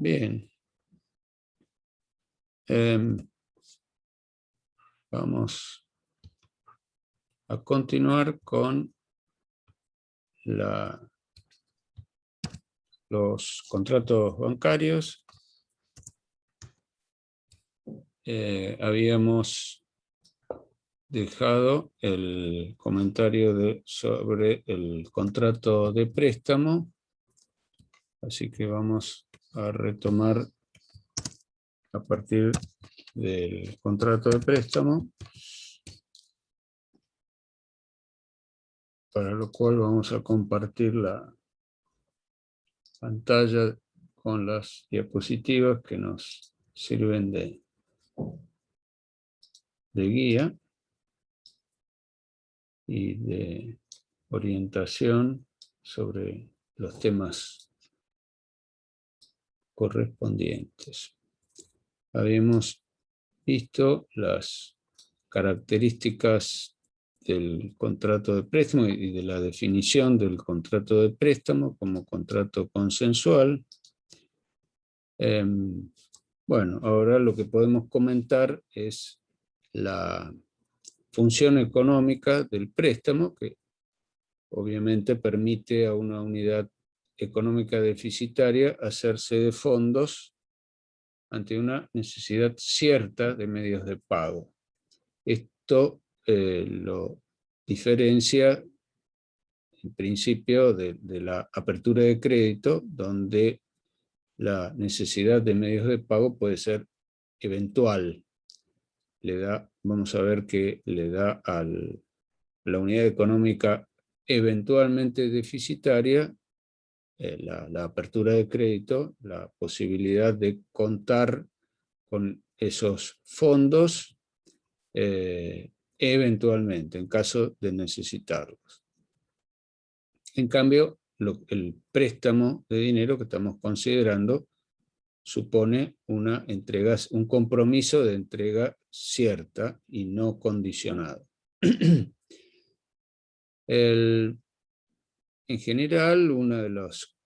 Bien. Vamos a continuar con los contratos bancarios. Habíamos dejado el comentario sobre el contrato de préstamo, así que vamos a retomar a partir del contrato de préstamo, para lo cual vamos a compartir la pantalla con las diapositivas que nos sirven de guía y de orientación sobre los temas correspondientes. Habíamos visto las características del contrato de préstamo y de la definición del contrato de préstamo como contrato consensual. Bueno, ahora lo que podemos comentar es la función económica del préstamo, que obviamente permite a una unidad económica deficitaria hacerse de fondos ante una necesidad cierta de medios de pago. Esto lo diferencia en principio de la apertura de crédito, donde la necesidad de medios de pago puede ser eventual. Vamos a ver que le da a la unidad económica eventualmente deficitaria, la apertura de crédito, la posibilidad de contar con esos fondos eventualmente, en caso de necesitarlos. En cambio, el préstamo de dinero que estamos considerando supone un compromiso de entrega cierta y no condicionado. En general, uno de los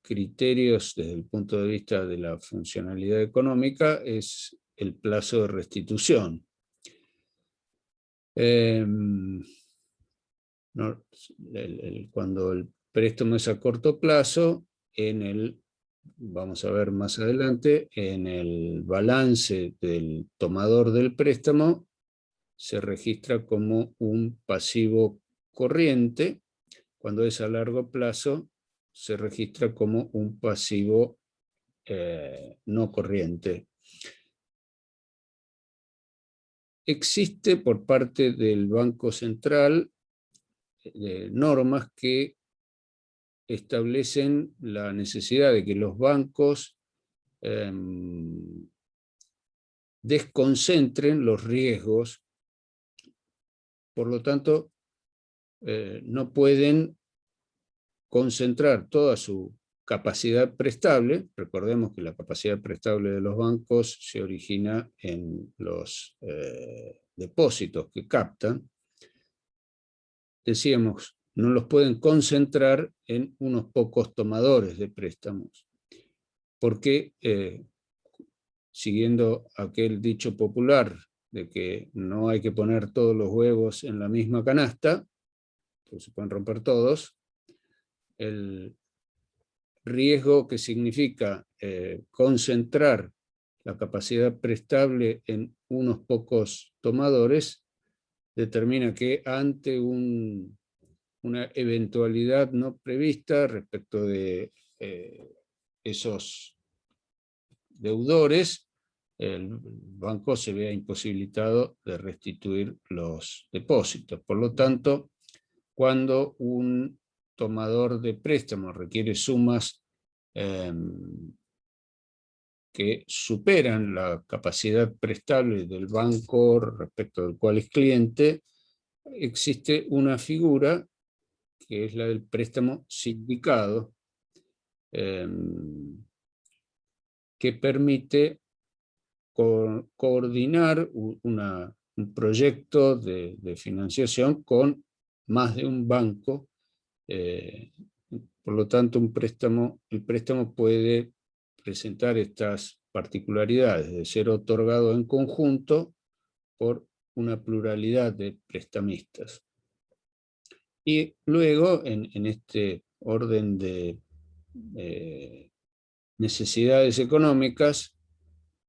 criterios desde el punto de vista de la funcionalidad económica es el plazo de restitución. Cuando el préstamo es a corto plazo, vamos a ver más adelante, en el balance del tomador del préstamo se registra como un pasivo corriente. Cuando es a largo plazo se registra como un pasivo no corriente. Existe por parte del Banco Central normas que establecen la necesidad de que los bancos desconcentren los riesgos, por lo tanto no pueden concentrar toda su capacidad prestable. Recordemos que la capacidad prestable de los bancos se origina en los depósitos que captan. Decíamos, no los pueden concentrar en unos pocos tomadores de préstamos, porque siguiendo aquel dicho popular de que no hay que poner todos los huevos en la misma canasta, pues se pueden romper todos, el riesgo que significa concentrar la capacidad prestable en unos pocos tomadores determina que ante una eventualidad no prevista respecto de esos deudores, el banco se vea imposibilitado de restituir los depósitos. Por lo tanto, cuando un tomador de préstamo requiere sumas que superan la capacidad prestable del banco respecto del cual es cliente, existe una figura que es la del préstamo sindicado, que permite coordinar un proyecto de financiación con más de un banco. Por lo tanto, el préstamo puede presentar estas particularidades de ser otorgado en conjunto por una pluralidad de prestamistas. Y luego, en este orden de necesidades económicas,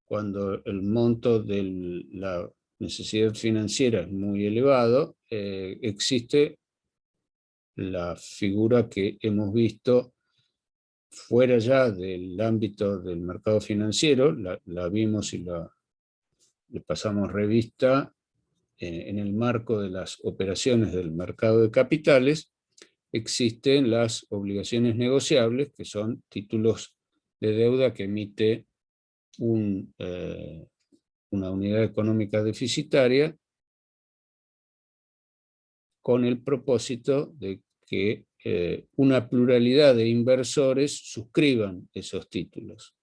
cuando el monto de la necesidad financiera es muy elevado, existe la figura que hemos visto fuera ya del ámbito del mercado financiero, la vimos y le pasamos revista en el marco de las operaciones del mercado de capitales. Existen las obligaciones negociables, que son títulos de deuda que emite una unidad económica deficitaria con el propósito de que una pluralidad de inversores suscriban esos títulos.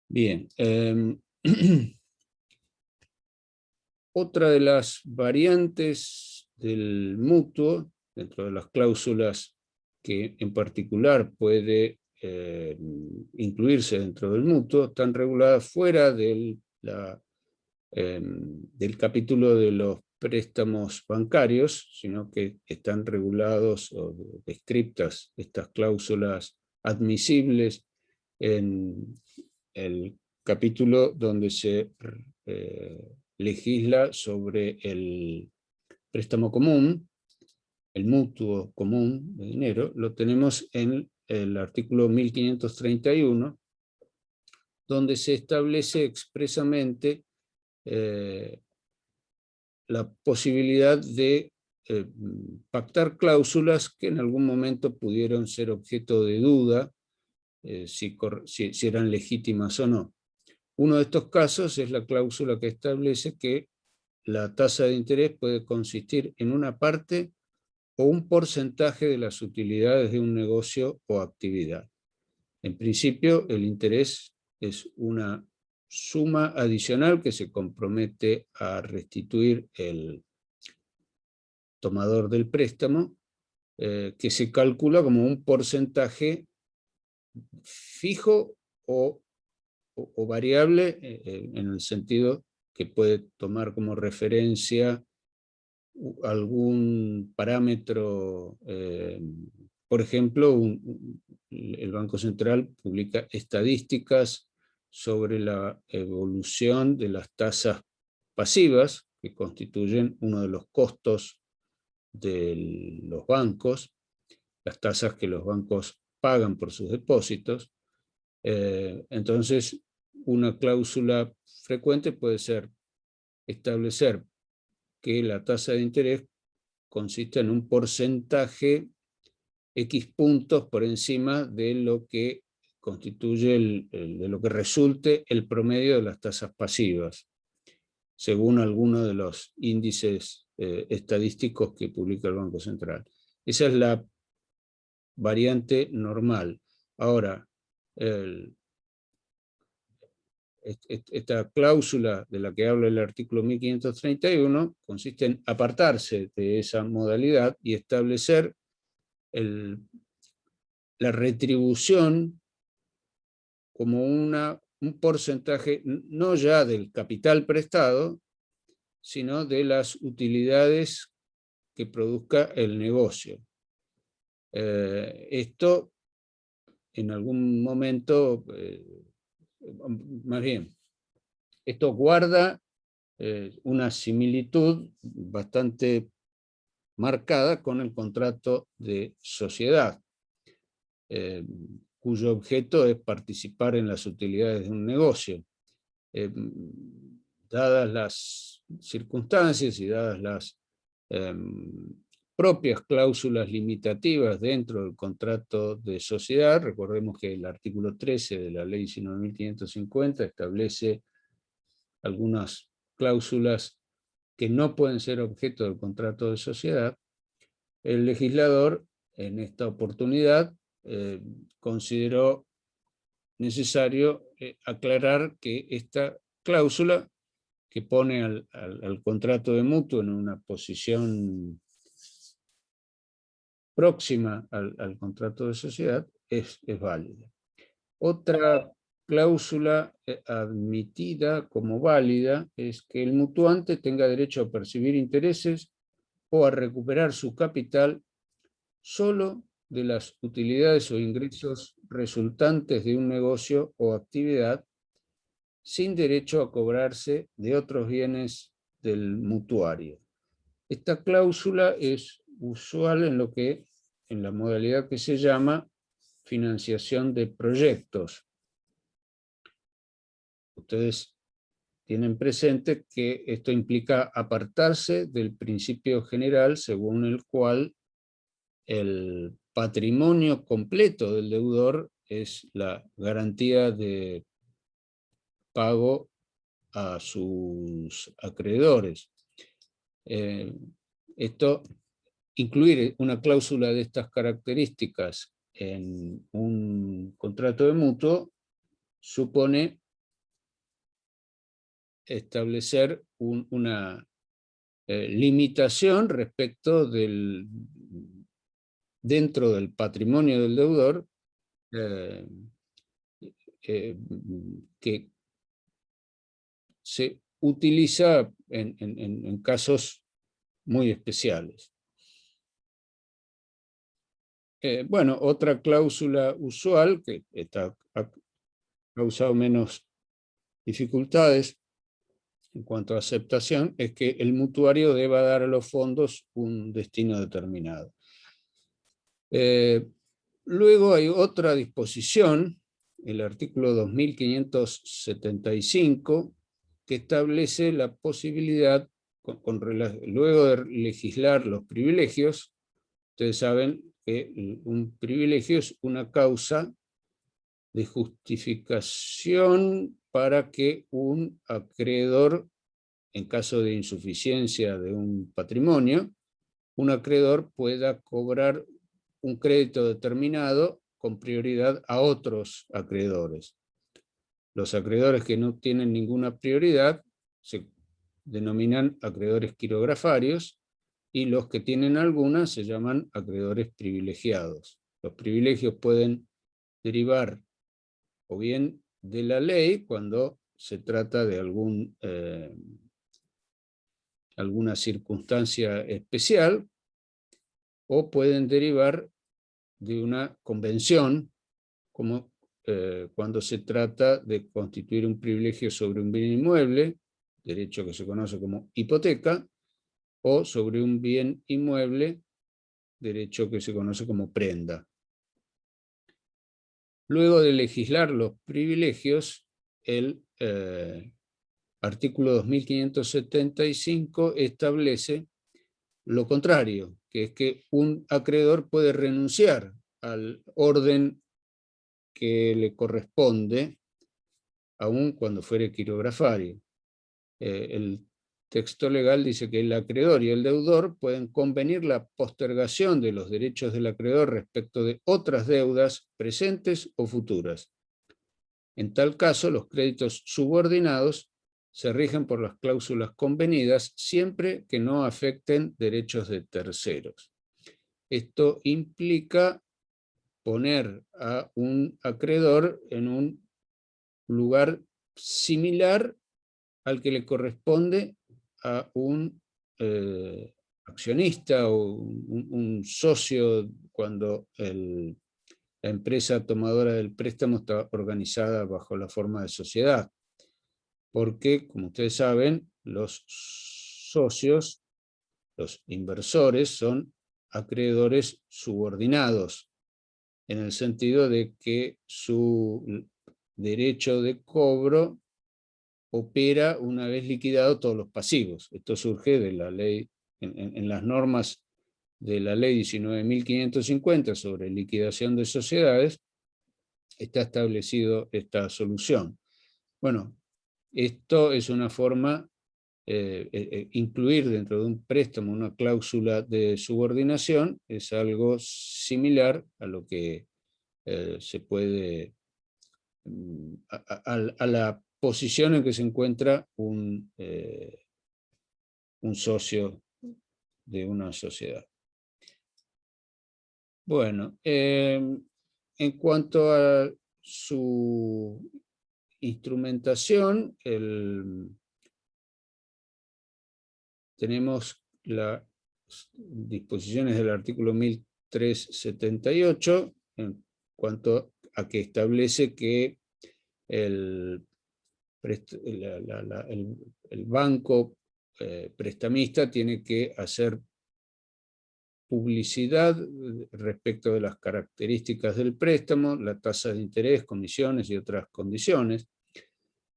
Bien. Otra de las variantes del mutuo, dentro de las cláusulas que en particular puede incluirse dentro del mutuo, están reguladas fuera del capítulo de los préstamos bancarios, sino que están regulados o descriptas estas cláusulas admisibles en el capítulo donde se legisla sobre el préstamo común, el mutuo común de dinero. Lo tenemos en el artículo 1531, donde se establece expresamente la posibilidad de pactar cláusulas que en algún momento pudieron ser objeto de duda si eran legítimas o no. Uno de estos casos es la cláusula que establece que la tasa de interés puede consistir en una parte o un porcentaje de las utilidades de un negocio o actividad. En principio, el interés es una suma adicional que se compromete a restituir el tomador del préstamo, que se calcula como un porcentaje fijo o variable, en el sentido que puede tomar como referencia algún parámetro. Por ejemplo, el Banco Central publica estadísticas sobre la evolución de las tasas pasivas, que constituyen uno de los costos de los bancos, las tasas que los bancos pagan por sus depósitos. Entonces, una cláusula frecuente puede ser establecer que la tasa de interés consiste en un porcentaje X puntos por encima de lo que constituye de lo que resulte el promedio de las tasas pasivas, según algunos de los índices estadísticos que publica el Banco Central. Esa es la variante normal. Ahora, esta cláusula de la que habla el artículo 1531 consiste en apartarse de esa modalidad y establecer la retribución como un porcentaje no ya del capital prestado, sino de las utilidades que produzca el negocio. Esto en algún momento, más bien, esto guarda una similitud bastante marcada con el contrato de sociedad, cuyo objeto es participar en las utilidades de un negocio. Dadas las circunstancias y dadas las propias cláusulas limitativas dentro del contrato de sociedad, recordemos que el artículo 13 de la ley 19.550 establece algunas cláusulas que no pueden ser objeto del contrato de sociedad. El legislador en esta oportunidad consideró necesario aclarar que esta cláusula, que pone al contrato de mutuo en una posición próxima al contrato de sociedad, es válida. Otra cláusula admitida como válida es que el mutuante tenga derecho a percibir intereses o a recuperar su capital solo de las utilidades o ingresos resultantes de un negocio o actividad, sin derecho a cobrarse de otros bienes del mutuario. Esta cláusula es usual en la modalidad que se llama financiación de proyectos. Ustedes tienen presente que esto implica apartarse del principio general según el cual el patrimonio completo del deudor es la garantía de pago a sus acreedores. Incluir una cláusula de estas características en un contrato de mutuo supone establecer una limitación respecto dentro del patrimonio del deudor que se utiliza en casos muy especiales. Bueno, otra cláusula usual que ha causado menos dificultades en cuanto a aceptación es que el mutuario deba dar a los fondos un destino determinado. Luego hay otra disposición, el artículo 2575, que establece la posibilidad, luego de legislar los privilegios. Ustedes saben que un privilegio es una causa de justificación para que un acreedor, en caso de insuficiencia de un patrimonio, un acreedor pueda cobrar un crédito determinado con prioridad a otros acreedores. Los acreedores que no tienen ninguna prioridad se denominan acreedores quirografarios, y los que tienen alguna se llaman acreedores privilegiados. Los privilegios pueden derivar o bien de la ley, cuando se trata de alguna circunstancia especial, o pueden derivar de una convención, como cuando se trata de constituir un privilegio sobre un bien inmueble, derecho que se conoce como hipoteca, o sobre un bien inmueble, derecho que se conoce como prenda. Luego de legislar los privilegios, el artículo 2575 establece lo contrario, que es que un acreedor puede renunciar al orden que le corresponde, aun cuando fuere quirografario. El texto legal dice que el acreedor y el deudor pueden convenir la postergación de los derechos del acreedor respecto de otras deudas presentes o futuras. En tal caso, los créditos subordinados se rigen por las cláusulas convenidas siempre que no afecten derechos de terceros. Esto implica poner a un acreedor en un lugar similar al que le corresponde a un accionista o un socio cuando la empresa tomadora del préstamo está organizada bajo la forma de sociedad. Porque, como ustedes saben, los socios, los inversores, son acreedores subordinados, en el sentido de que su derecho de cobro opera una vez liquidados todos los pasivos. Esto surge de la ley, en las normas de la ley 19.550 sobre liquidación de sociedades, está establecido esta solución. Bueno, esto es una forma, incluir dentro de un préstamo una cláusula de subordinación es algo similar a lo que se puede, a la posición en que se encuentra un socio de una sociedad. Bueno, en cuanto a su instrumentación, tenemos las disposiciones del artículo 1378 en cuanto a que establece que el banco prestamista tiene que hacer publicidad respecto de las características del préstamo, la tasa de interés, comisiones y otras condiciones.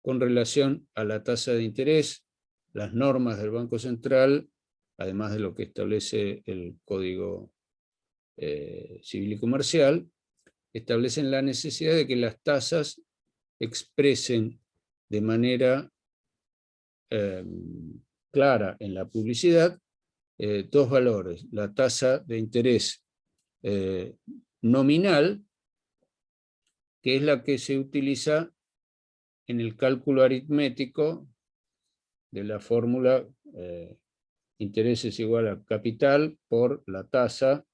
Con relación a la tasa de interés, las normas del Banco Central, además de lo que establece el Código Civil y Comercial, establecen la necesidad de que las tasas expresen de manera clara en la publicidad dos valores: la tasa de interés nominal, que es la que se utiliza en el cálculo aritmético de la fórmula interés es igual a capital por la tasa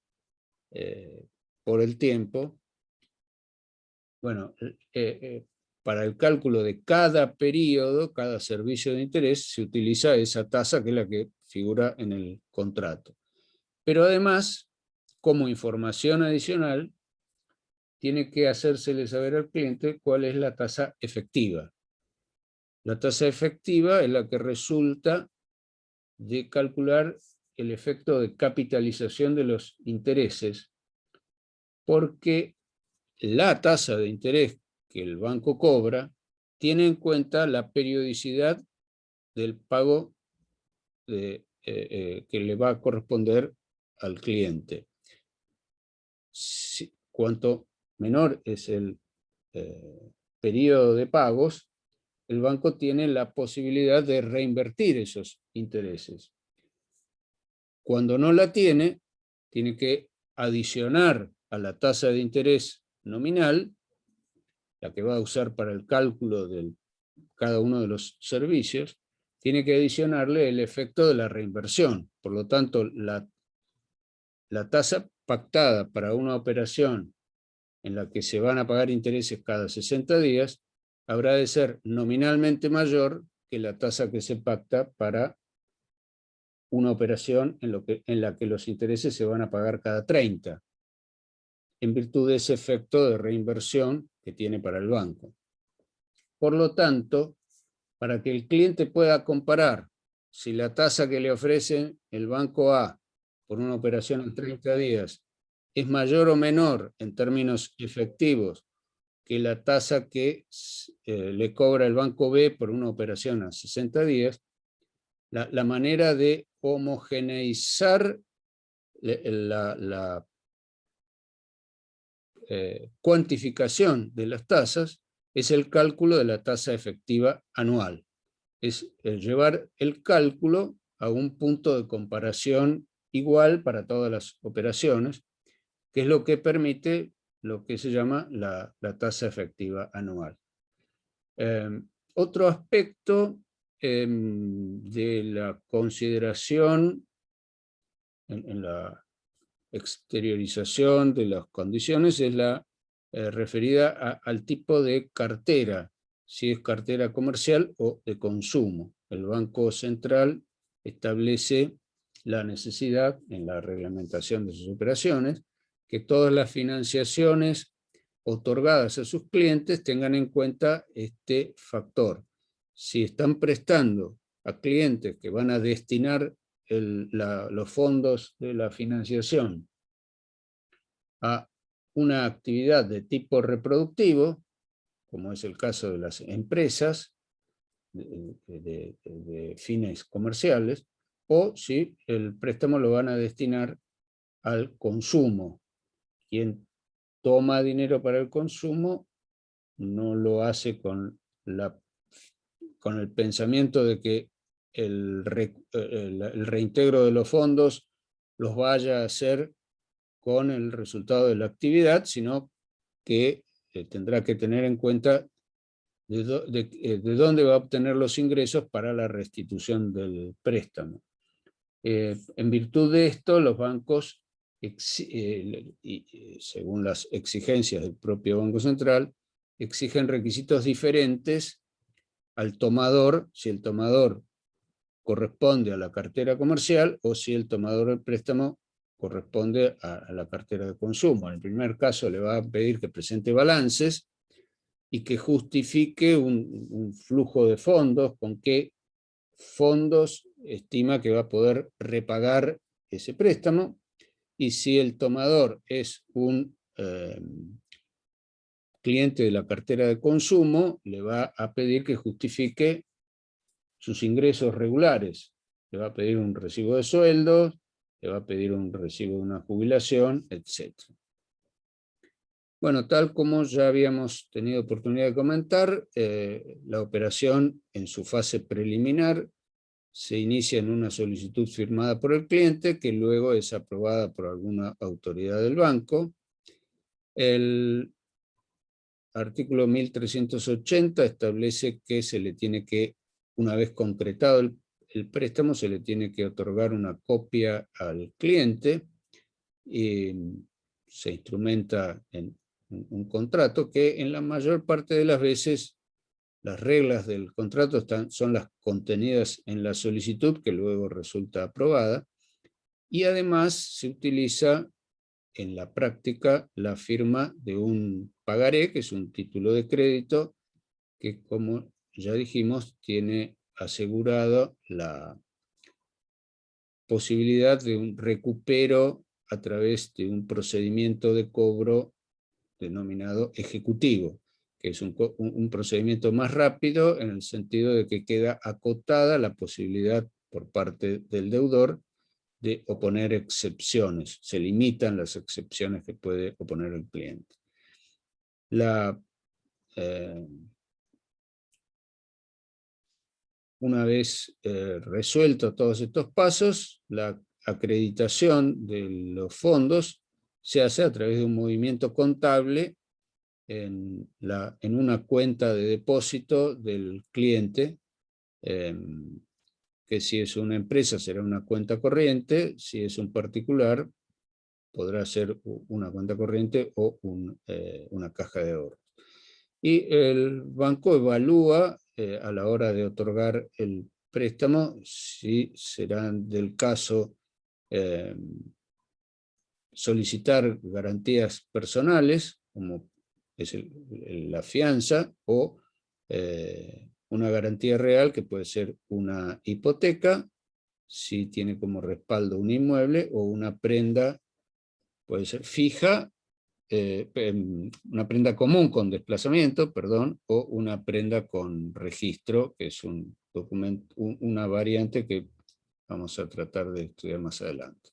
por el tiempo. Bueno, para el cálculo de cada periodo, cada servicio de interés, se utiliza esa tasa que es la que figura en el contrato. Pero además, como información adicional, tiene que hacérsele saber al cliente cuál es la tasa efectiva. La tasa efectiva es la que resulta de calcular el efecto de capitalización de los intereses, porque la tasa de interés que el banco cobra tiene en cuenta la periodicidad del pago que le va a corresponder al cliente. Cuanto menor es el periodo de pagos, el banco tiene la posibilidad de reinvertir esos intereses. Cuando no la tiene que adicionar a la tasa de interés nominal, la que va a usar para el cálculo de cada uno de los servicios, tiene que adicionarle el efecto de la reinversión. Por lo tanto, la tasa pactada para una operación en la que se van a pagar intereses cada 60 días, habrá de ser nominalmente mayor que la tasa que se pacta para una operación en la que los intereses se van a pagar cada 30, en virtud de ese efecto de reinversión que tiene para el banco. Por lo tanto, para que el cliente pueda comparar si la tasa que le ofrece el banco A por una operación en 30 días es mayor o menor en términos efectivos que la tasa que le cobra el banco B por una operación a 60 días, la manera de homogeneizar la cuantificación de las tasas es el cálculo de la tasa efectiva anual. Es llevar el cálculo a un punto de comparación igual para todas las operaciones, que es lo que permite lo que se llama la tasa efectiva anual. Otro aspecto de la consideración en la exteriorización de las condiciones es la referida al tipo de cartera, si es cartera comercial o de consumo. El Banco Central establece la necesidad en la reglamentación de sus operaciones que todas las financiaciones otorgadas a sus clientes tengan en cuenta este factor. Si están prestando a clientes que van a destinar los fondos de la financiación a una actividad de tipo reproductivo, como es el caso de las empresas de fines comerciales, o si el préstamo lo van a destinar al consumo. Quien toma dinero para el consumo no lo hace con el pensamiento de que el reintegro de los fondos los vaya a hacer con el resultado de la actividad, sino que tendrá que tener en cuenta de dónde va a obtener los ingresos para la restitución del préstamo. En virtud de esto, los bancos, según las exigencias del propio Banco Central, exigen requisitos diferentes al tomador, si el tomador corresponde a la cartera comercial o si el tomador del préstamo corresponde a la cartera de consumo. En el primer caso le va a pedir que presente balances y que justifique un flujo de fondos, con qué fondos estima que va a poder repagar ese préstamo, y si el tomador es un cliente de la cartera de consumo, le va a pedir que justifique sus ingresos regulares. Le va a pedir un recibo de sueldos, le va a pedir un recibo de una jubilación, etc. Bueno, tal como ya habíamos tenido oportunidad de comentar, la operación en su fase preliminar se inicia en una solicitud firmada por el cliente, que luego es aprobada por alguna autoridad del banco. El artículo 1380 establece que se le tiene que, una vez concretado el préstamo, se le tiene que otorgar una copia al cliente, y se instrumenta en un contrato que en la mayor parte de las veces las reglas del contrato son las contenidas en la solicitud, que luego resulta aprobada, y además se utiliza en la práctica la firma de un pagaré, que es un título de crédito, que, como ya dijimos, tiene asegurado la posibilidad de un recupero a través de un procedimiento de cobro denominado ejecutivo, que es un procedimiento más rápido en el sentido de que queda acotada la posibilidad por parte del deudor de oponer excepciones. Se limitan las excepciones que puede oponer el cliente. Una vez resueltos todos estos pasos, la acreditación de los fondos se hace a través de un movimiento contable en una cuenta de depósito del cliente, que si es una empresa será una cuenta corriente, si es un particular podrá ser una cuenta corriente o una caja de ahorros. Y el banco evalúa a la hora de otorgar el préstamo si será del caso solicitar garantías personales, como es la fianza, o una garantía real, que puede ser una hipoteca, si tiene como respaldo un inmueble, o una prenda, puede ser fija, una prenda común con desplazamiento, perdón, o una prenda con registro, que es un documento, una variante que vamos a tratar de estudiar más adelante.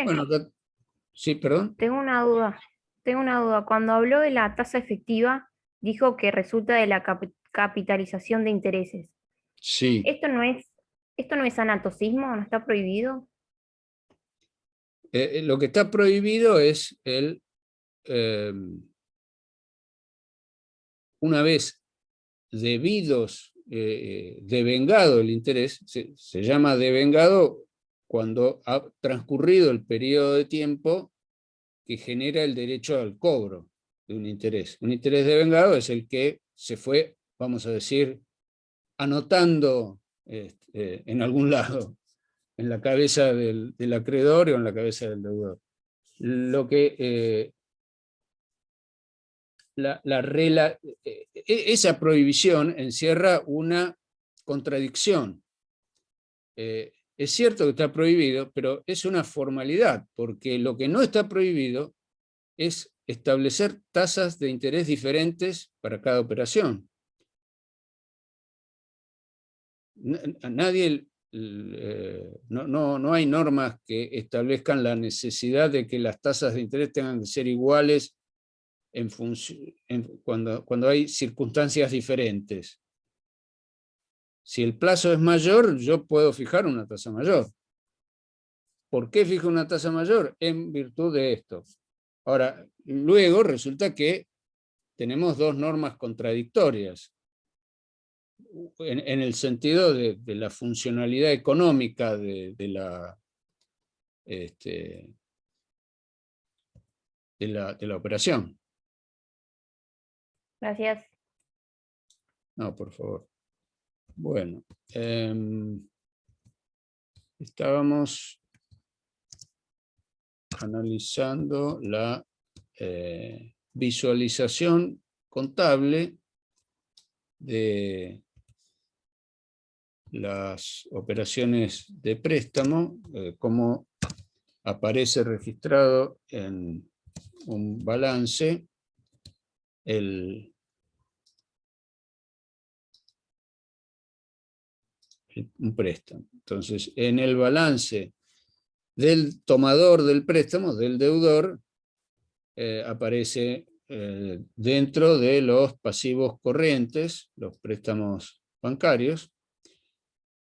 Bueno, acá, sí, perdón. Tengo una duda. Tengo una duda. Cuando habló de la tasa efectiva, dijo que resulta de la capitalización de intereses. Sí. ¿Esto no es anatocismo? ¿No está prohibido? Lo que está prohibido es una vez devengado el interés, se llama devengado cuando ha transcurrido el periodo de tiempo que genera el derecho al cobro de un interés. Un interés devengado es el que se fue, vamos a decir, anotando en algún lado, en la cabeza del acreedor o en la cabeza del deudor. Lo que esa prohibición encierra una contradicción. Es cierto que está prohibido, pero es una formalidad, porque lo que no está prohibido es establecer tasas de interés diferentes para cada operación. Nadie, no hay normas que establezcan la necesidad de que las tasas de interés tengan que ser iguales cuando hay circunstancias diferentes. Si el plazo es mayor, yo puedo fijar una tasa mayor. ¿Por qué fijo una tasa mayor? En virtud de esto. Ahora, luego resulta que tenemos dos normas contradictorias, en el sentido de la funcionalidad económica de la operación. Gracias. No, por favor. Bueno, estábamos analizando la visualización contable de las operaciones de préstamo, cómo aparece registrado en un balance un préstamo. Entonces, en el balance del tomador del préstamo, del deudor, aparece dentro de los pasivos corrientes, los préstamos bancarios,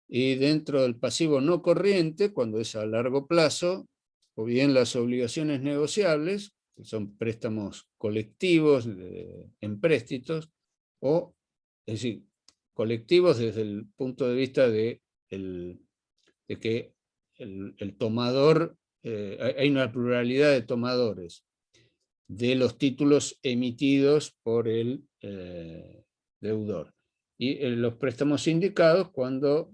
y dentro del pasivo no corriente, cuando es a largo plazo, o bien las obligaciones negociables, que son préstamos colectivos, empréstitos, o, es decir, colectivos desde el punto de vista de que el tomador, hay una pluralidad de tomadores de los títulos emitidos por el deudor. Y los préstamos sindicados cuando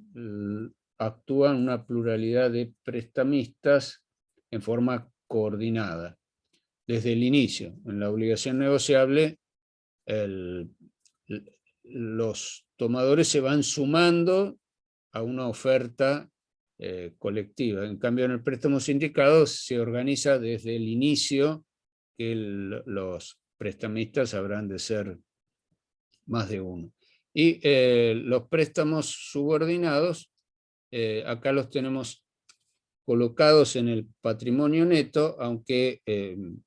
actúan una pluralidad de prestamistas en forma coordinada. Desde el inicio, en la obligación negociable, los tomadores se van sumando a una oferta colectiva. En cambio, en el préstamo sindicado se organiza desde el inicio que los prestamistas habrán de ser más de uno. Y los préstamos subordinados, acá los tenemos colocados en el patrimonio neto, aunque en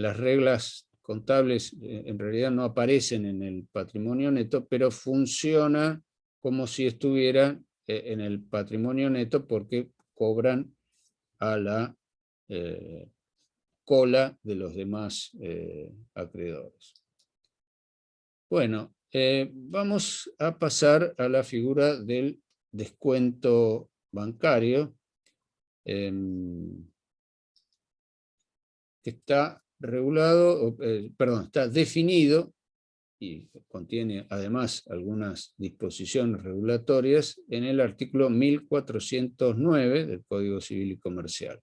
las reglas contables en realidad no aparecen en el patrimonio neto, pero funciona como si estuvieran en el patrimonio neto porque cobran a la cola de los demás acreedores. Bueno, vamos a pasar a la figura del descuento bancario, que está regulado, está definido y contiene además algunas disposiciones regulatorias en el artículo 1409 del Código Civil y Comercial.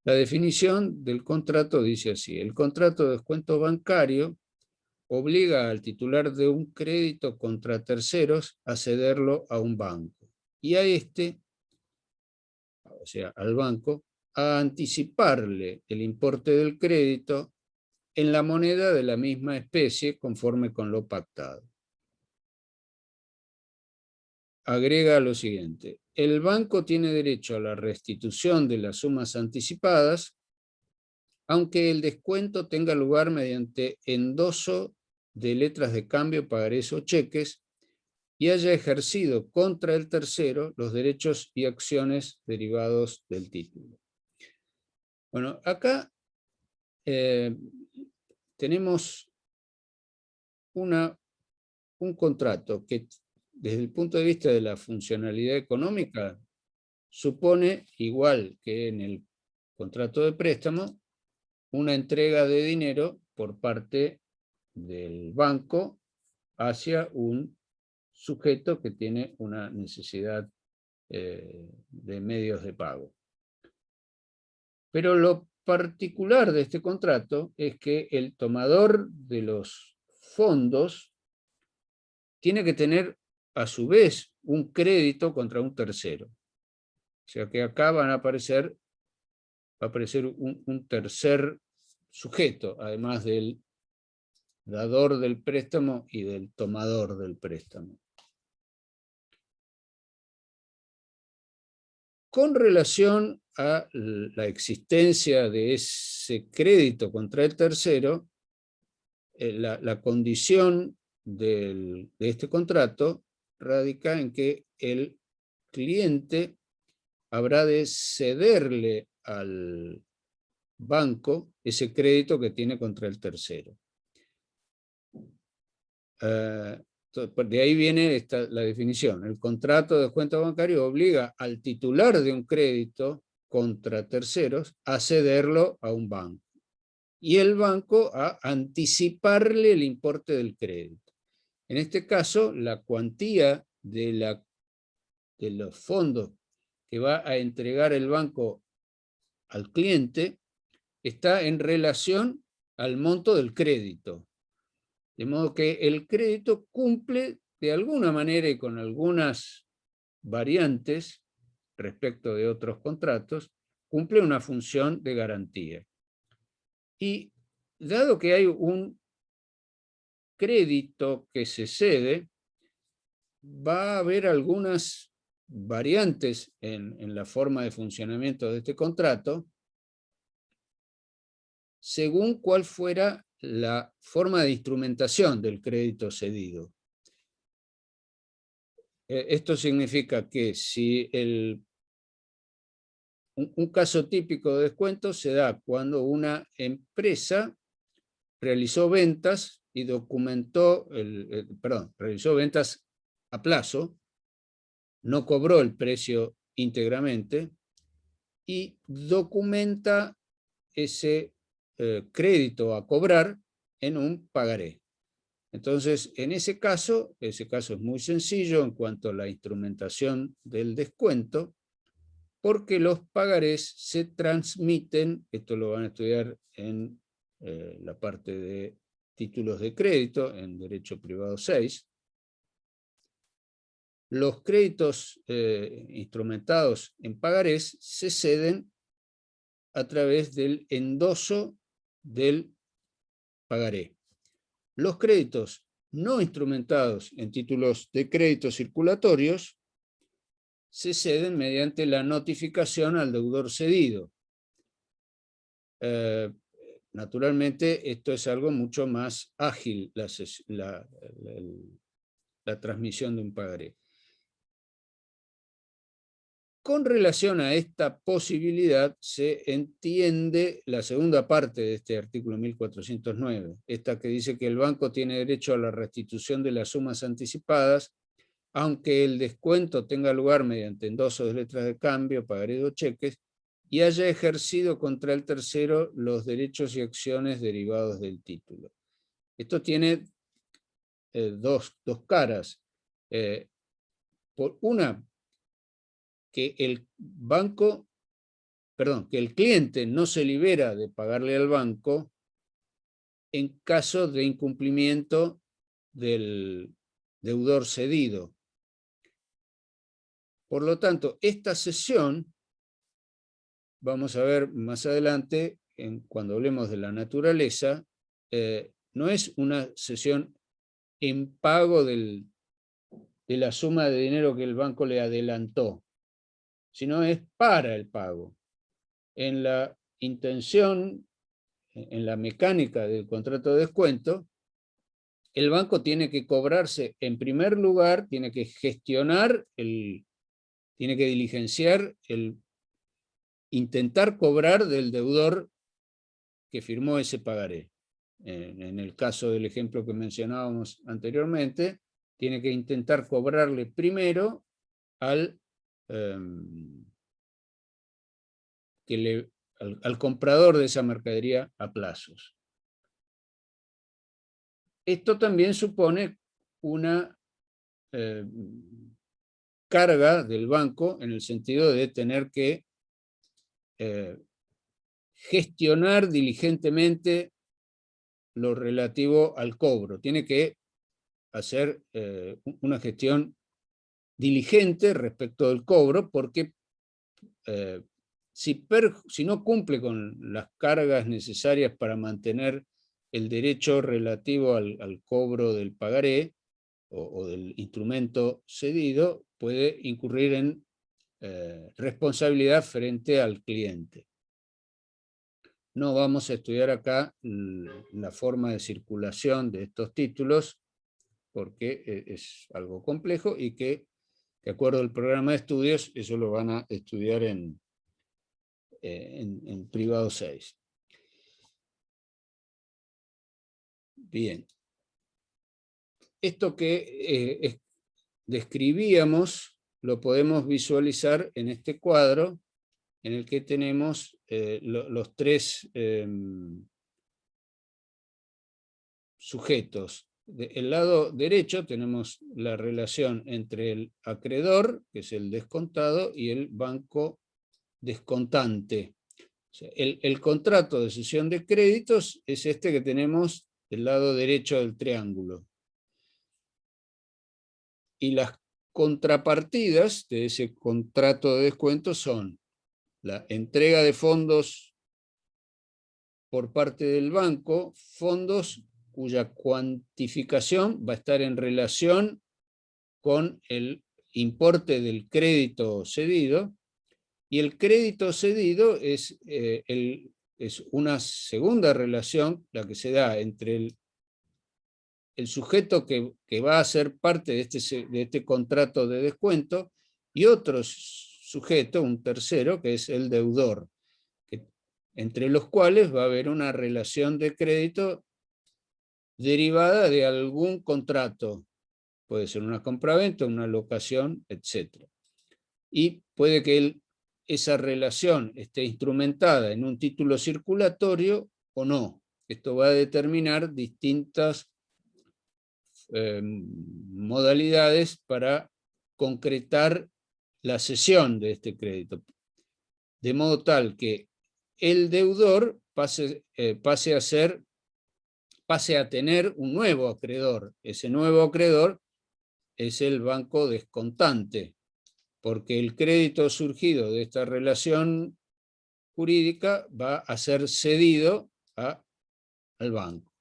La definición del contrato dice así: el contrato de descuento bancario obliga al titular de un crédito contra terceros a cederlo a un banco y a este, o sea, al banco, a anticiparle el importe del crédito en la moneda de la misma especie conforme con lo pactado. Agrega lo siguiente: el banco tiene derecho a la restitución de las sumas anticipadas, aunque el descuento tenga lugar mediante endoso de letras de cambio, pagarés o cheques, y haya ejercido contra el tercero los derechos y acciones derivados del título. Bueno, acá tenemos un contrato que, desde el punto de vista de la funcionalidad económica, supone, igual que en el contrato de préstamo, una entrega de dinero por parte del banco hacia un sujeto que tiene una necesidad de medios de pago. Pero lo particular de este contrato es que el tomador de los fondos tiene que tener a su vez un crédito contra un tercero. O sea que acá va a aparecer un tercer sujeto, además del dador del préstamo y del tomador del préstamo. Con relación a la existencia de ese crédito contra el tercero, la condición de este contrato radica en que el cliente habrá de cederle al banco ese crédito que tiene contra el tercero. De ahí viene la definición. El contrato de descuento bancario obliga al titular de un crédito contra terceros a cederlo a un banco. y el banco a anticiparle el importe del crédito. En este caso, la cuantía de los fondos que va a entregar el banco al cliente está en relación al monto del crédito. De modo que el crédito cumple de alguna manera y con algunas variantes respecto de otros contratos, cumple una función de garantía. Y dado que hay un crédito que se cede, va a haber algunas variantes en la forma de funcionamiento de este contrato, según cuál fuera la forma de instrumentación del crédito cedido. Esto significa que si un caso típico de descuento se da cuando una empresa realizó ventas y documentó, realizó ventas a plazo, no cobró el precio íntegramente y documenta ese crédito a cobrar en un pagaré. Entonces, en ese caso es muy sencillo en cuanto a la instrumentación del descuento, porque los pagarés se transmiten, esto lo van a estudiar en la parte de títulos de crédito, en Derecho Privado 6, los créditos instrumentados en pagarés se ceden a través del endoso del pagaré. Los créditos no instrumentados en títulos de crédito circulatorios se ceden mediante la notificación al deudor cedido. Naturalmente, esto es algo mucho más ágil, la transmisión de un pagaré. Con relación a esta posibilidad, se entiende la segunda parte de este artículo 1409, esta que dice que el banco tiene derecho a la restitución de las sumas anticipadas, aunque el descuento tenga lugar mediante endoso de letras de cambio, pagaré o cheques, y haya ejercido contra el tercero los derechos y acciones derivados del título. Esto tiene dos caras. Por una, que el cliente no se libera de pagarle al banco en caso de incumplimiento del deudor cedido. Por lo tanto, esta cesión, vamos a ver más adelante, cuando hablemos de la naturaleza, no es una cesión en pago de la suma de dinero que el banco le adelantó, sino es para el pago. En la intención, en la mecánica del contrato de descuento, el banco tiene que cobrarse, en primer lugar, tiene que gestionar, tiene que diligenciar intentar cobrar del deudor que firmó ese pagaré. En el caso del ejemplo que mencionábamos anteriormente, tiene que intentar cobrarle primero al comprador de esa mercadería a plazos. Esto también supone una carga del banco en el sentido de tener que gestionar diligentemente lo relativo al cobro. Tiene que hacer una gestión diligente respecto del cobro, porque si no cumple con las cargas necesarias para mantener el derecho relativo al cobro del pagaré o del instrumento cedido, puede incurrir en responsabilidad frente al cliente. No vamos a estudiar acá la forma de circulación de estos títulos, porque es algo complejo y que, de acuerdo al programa de estudios, eso lo van a estudiar en privado 6. Bien. Esto que describíamos lo podemos visualizar en este cuadro, en el que tenemos los tres sujetos. Del lado derecho tenemos la relación entre el acreedor, que es el descontado, y el banco descontante. O sea, el contrato de cesión de créditos es este que tenemos del lado derecho del triángulo. Y las contrapartidas de ese contrato de descuento son la entrega de fondos por parte del banco, fondos cuya cuantificación va a estar en relación con el importe del crédito cedido, y el crédito cedido es una segunda relación, la que se da entre el sujeto que va a ser parte de este contrato de descuento y otro sujeto, un tercero, que es el deudor, entre los cuales va a haber una relación de crédito derivada de algún contrato. Puede ser una compraventa, una locación, etc. Y puede que esa relación esté instrumentada en un título circulatorio o no. Esto va a determinar distintas modalidades para concretar la cesión de este crédito. De modo tal que el deudor pase a tener un nuevo acreedor. Ese nuevo acreedor es el banco descontante, porque el crédito surgido de esta relación jurídica va a ser cedido al banco.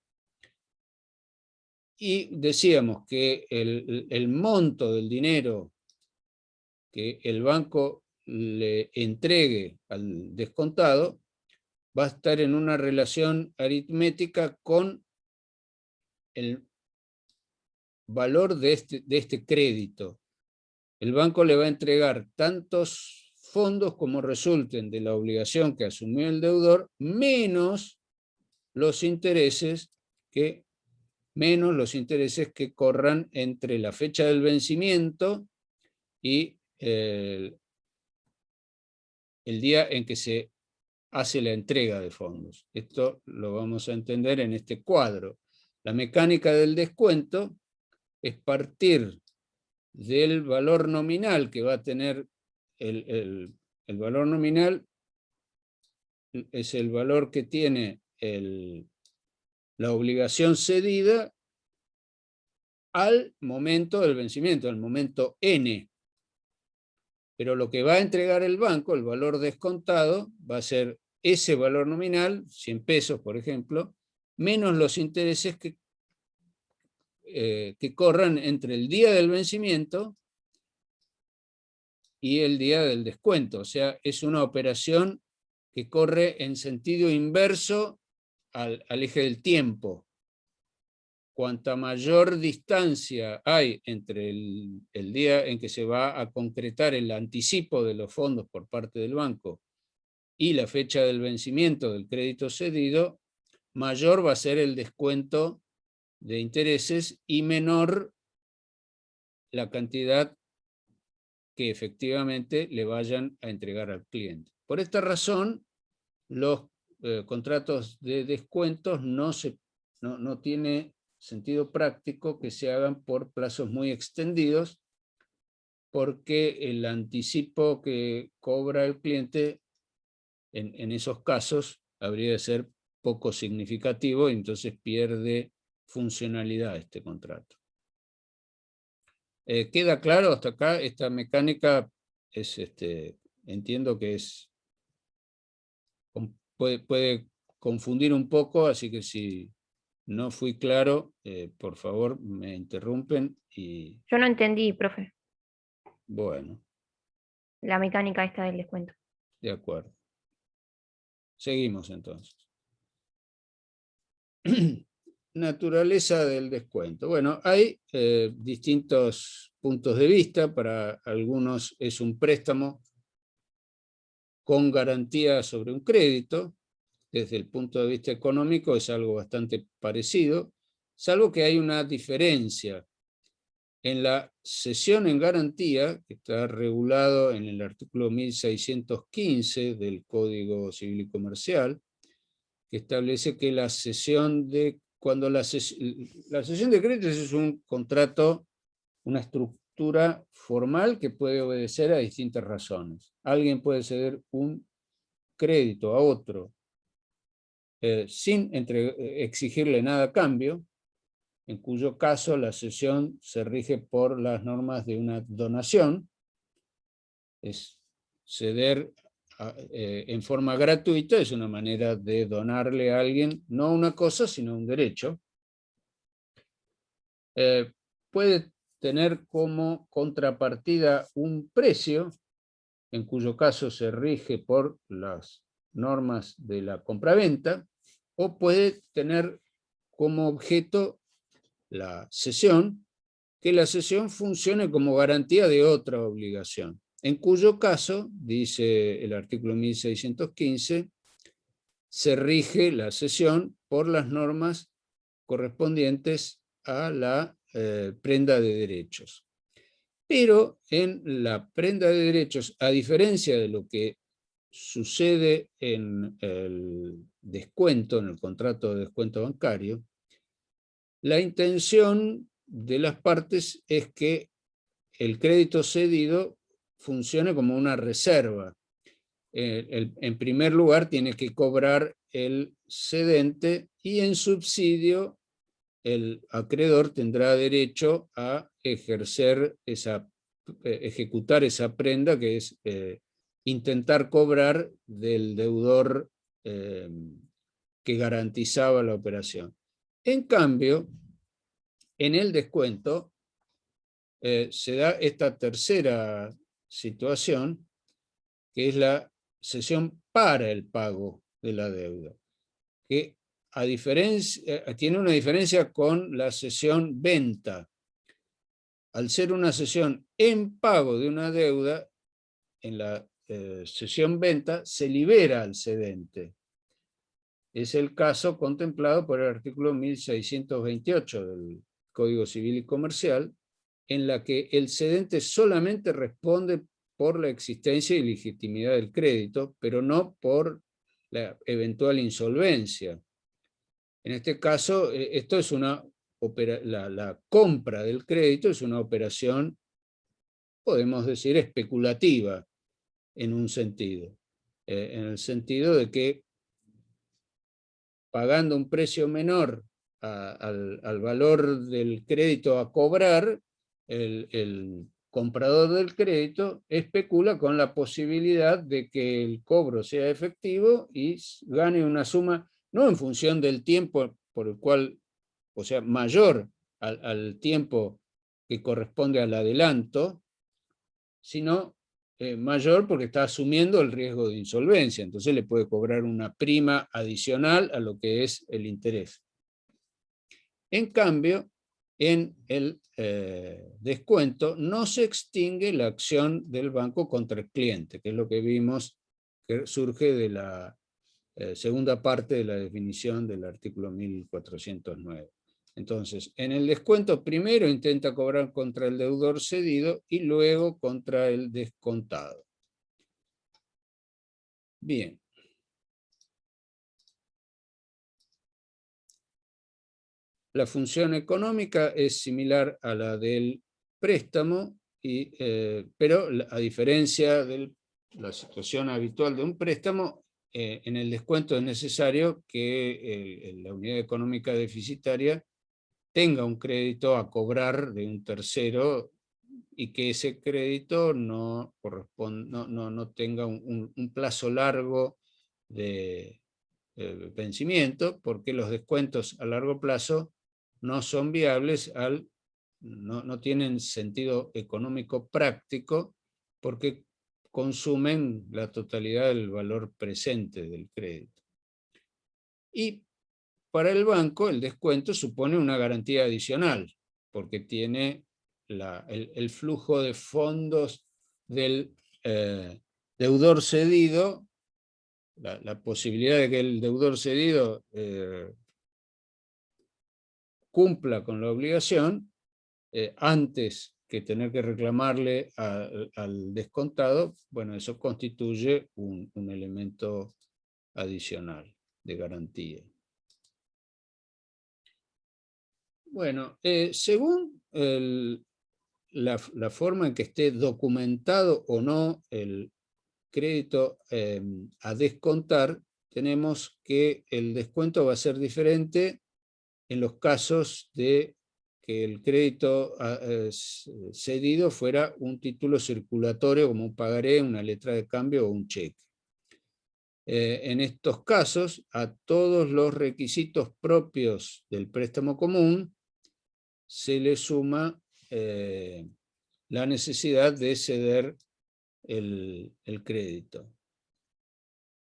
Y decíamos que el monto del dinero que el banco le entregue al descontado va a estar en una relación aritmética con el valor de este crédito. El banco le va a entregar tantos fondos como resulten de la obligación que asumió el deudor, menos los intereses que corran entre la fecha del vencimiento y el día en que se hace la entrega de fondos. Esto lo vamos a entender en este cuadro. La mecánica del descuento es partir del valor nominal que va a tener el valor nominal, es el valor que tiene la obligación cedida al momento del vencimiento, al momento N. Pero lo que va a entregar el banco, el valor descontado, va a ser ese valor nominal, 100 pesos por ejemplo, menos los intereses que corran entre el día del vencimiento y el día del descuento. O sea, es una operación que corre en sentido inverso al eje del tiempo. Cuanta mayor distancia hay entre el día en que se va a concretar el anticipo de los fondos por parte del banco y la fecha del vencimiento del crédito cedido, mayor va a ser el descuento de intereses y menor la cantidad que efectivamente le vayan a entregar al cliente. Por esta razón, los contratos de descuentos no tiene sentido práctico que se hagan por plazos muy extendidos, porque el anticipo que cobra el cliente en esos casos habría de ser poco significativo y entonces pierde funcionalidad este contrato. ¿Queda claro hasta acá? Esta mecánica es, entiendo que puede confundir un poco, así que si no fui claro, por favor me interrumpen. Yo no entendí, profe, Bueno, la mecánica esta del descuento. de acuerdo. Seguimos entonces. Naturaleza del descuento. Bueno, hay distintos puntos de vista. Para algunos es un préstamo con garantía sobre un crédito. Desde el punto de vista económico es algo bastante parecido, salvo que hay una diferencia. En la cesión en garantía, que está regulado en el artículo 1615 del Código Civil y Comercial, que establece que la cesión de cuando la cesión de créditos es un contrato, una estructura formal que puede obedecer a distintas razones. Alguien puede ceder un crédito a otro sin exigirle nada a cambio, en cuyo caso la cesión se rige por las normas de una donación. Es ceder en forma gratuita, es una manera de donarle a alguien no una cosa, sino un derecho. Puede tener como contrapartida un precio, en cuyo caso se rige por las normas de la compraventa, o puede tener como objeto la cesión, que la cesión funcione como garantía de otra obligación, en cuyo caso, dice el artículo 1615, se rige la cesión por las normas correspondientes a la prenda de derechos. Pero en la prenda de derechos, a diferencia de lo que sucede en el descuento, en el contrato de descuento bancario, la intención de las partes es que el crédito cedido funcione como una reserva. En primer lugar, tiene que cobrar el cedente y en subsidio el acreedor tendrá derecho a ejecutar esa prenda, que es intentar cobrar del deudor que garantizaba la operación. En cambio, en el descuento se da esta tercera situación, que es la cesión para el pago de la deuda, que tiene una diferencia con la cesión venta. Al ser una cesión en pago de una deuda, en la cesión venta se libera al cedente. Es el caso contemplado por el artículo 1628 del Código Civil y Comercial, en la que el cedente solamente responde por la existencia y legitimidad del crédito, pero no por la eventual insolvencia. En este caso, esto es la compra del crédito es una operación, podemos decir, especulativa en un sentido. En el sentido de que pagando un precio menor al valor del crédito a cobrar, el comprador del crédito especula con la posibilidad de que el cobro sea efectivo y gane una suma, no en función del tiempo por el cual, o sea, mayor al tiempo que corresponde al adelanto, sino mayor porque está asumiendo el riesgo de insolvencia. Entonces le puede cobrar una prima adicional a lo que es el interés. En cambio, en el descuento no se extingue la acción del banco contra el cliente, que es lo que vimos que surge de la segunda parte de la definición del artículo 1409. Entonces, en el descuento primero intenta cobrar contra el deudor cedido y luego contra el descontado. Bien. La función económica es similar a la del préstamo, pero a diferencia de la situación habitual de un préstamo, en el descuento es necesario que la unidad económica deficitaria tenga un crédito a cobrar de un tercero y que ese crédito no tenga un plazo largo de vencimiento, porque los descuentos a largo plazo no son viables, no tienen sentido económico práctico, porque consumen la totalidad del valor presente del crédito. Y para el banco el descuento supone una garantía adicional, porque tiene el flujo de fondos del deudor cedido, la posibilidad de que el deudor cedido cumpla con la obligación antes que tener que reclamarle al descontado. Bueno, eso constituye un elemento adicional de garantía. Bueno, según la forma en que esté documentado o no el crédito a descontar, tenemos que el descuento va a ser diferente en los casos de que el crédito cedido fuera un título circulatorio como un pagaré, una letra de cambio o un cheque. En estos casos, a todos los requisitos propios del préstamo común se le suma la necesidad de ceder el crédito.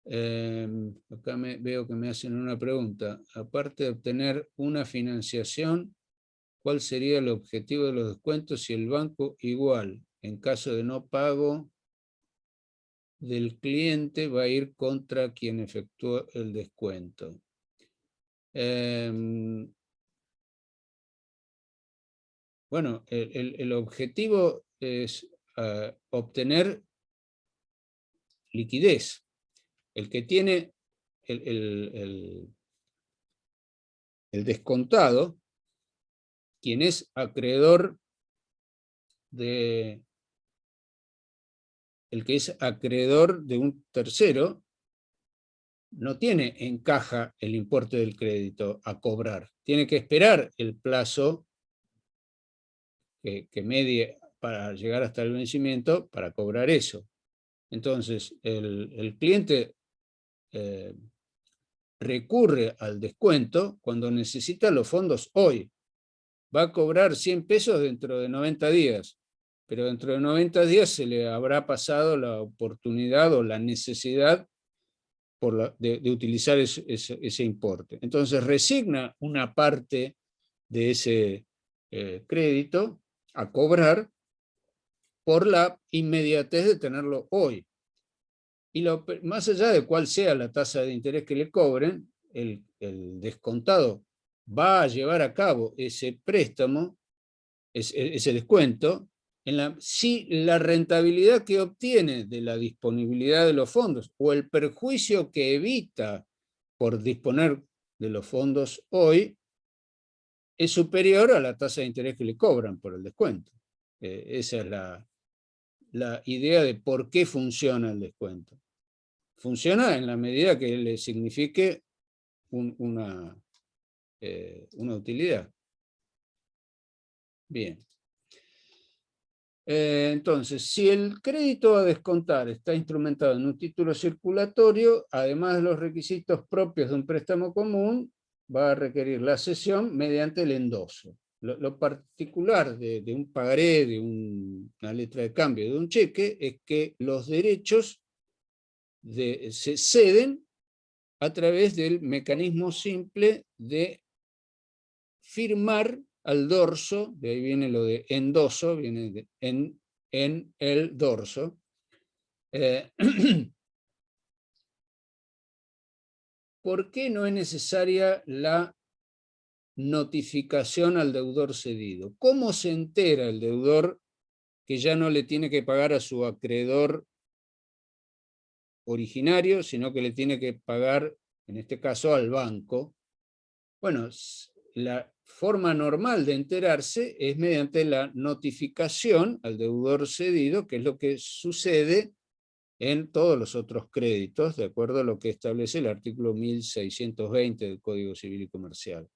Acá veo que me hacen una pregunta. Aparte de obtener una financiación, ¿cuál sería el objetivo de los descuentos si el banco igual, en caso de no pago del cliente, va a ir contra quien efectuó el descuento? Bueno, el objetivo es obtener liquidez. El que tiene el descontado, quien es acreedor el que es acreedor de un tercero, no tiene en caja el importe del crédito a cobrar. Tiene que esperar el plazo que medie para llegar hasta el vencimiento para cobrar eso. Entonces, el cliente recurre al descuento cuando necesita los fondos hoy. Va a cobrar 100 pesos dentro de 90 días, pero dentro de 90 días se le habrá pasado la oportunidad o la necesidad de utilizar ese importe. Entonces resigna una parte de ese crédito a cobrar por la inmediatez de tenerlo hoy. Y más allá de cuál sea la tasa de interés que le cobren, el descontado va a llevar a cabo ese préstamo, ese descuento, si la rentabilidad que obtiene de la disponibilidad de los fondos o el perjuicio que evita por disponer de los fondos hoy es superior a la tasa de interés que le cobran por el descuento. Esa es la idea de por qué funciona el descuento. Funciona en la medida que le signifique una utilidad. Bien. Entonces, si el crédito a descontar está instrumentado en un título circulatorio, además de los requisitos propios de un préstamo común, va a requerir la cesión mediante el endoso. Lo particular de un pagaré, de una letra de cambio, de un cheque, es que los derechos se ceden a través del mecanismo simple de firmar al dorso, de ahí viene lo de endoso, viene en el dorso. ¿Por qué no es necesaria la notificación al deudor cedido? ¿Cómo se entera el deudor que ya no le tiene que pagar a su acreedor originario, sino que le tiene que pagar, en este caso, al banco? Bueno, la forma normal de enterarse es mediante la notificación al deudor cedido, que es lo que sucede en todos los otros créditos, de acuerdo a lo que establece el artículo 1620 del Código Civil y Comercial.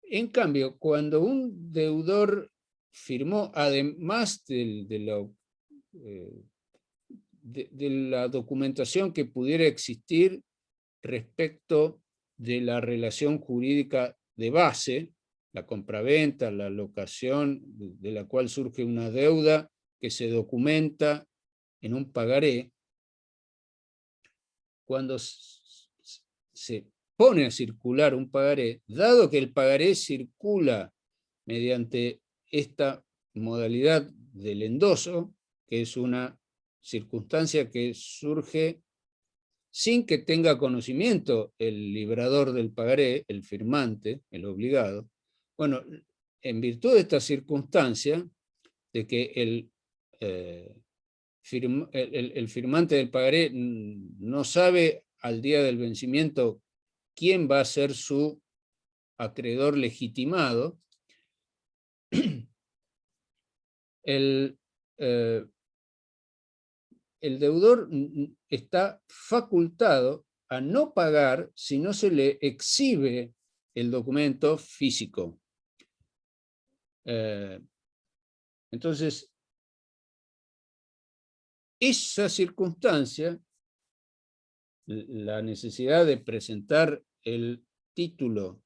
En cambio, cuando un deudor firmó, además de la documentación que pudiera existir respecto de la relación jurídica de base, la compraventa, la locación, de la cual surge una deuda que se documenta en un pagaré, cuando se pone a circular un pagaré, dado que el pagaré circula mediante esta modalidad del endoso, que es una circunstancia que surge sin que tenga conocimiento el librador del pagaré, el firmante, el obligado. Bueno, en virtud de esta circunstancia, de que el firmante del pagaré no sabe al día del vencimiento quién va a ser su acreedor legitimado, el deudor está facultado a no pagar si no se le exhibe el documento físico. Entonces, esa circunstancia, la necesidad de presentar el título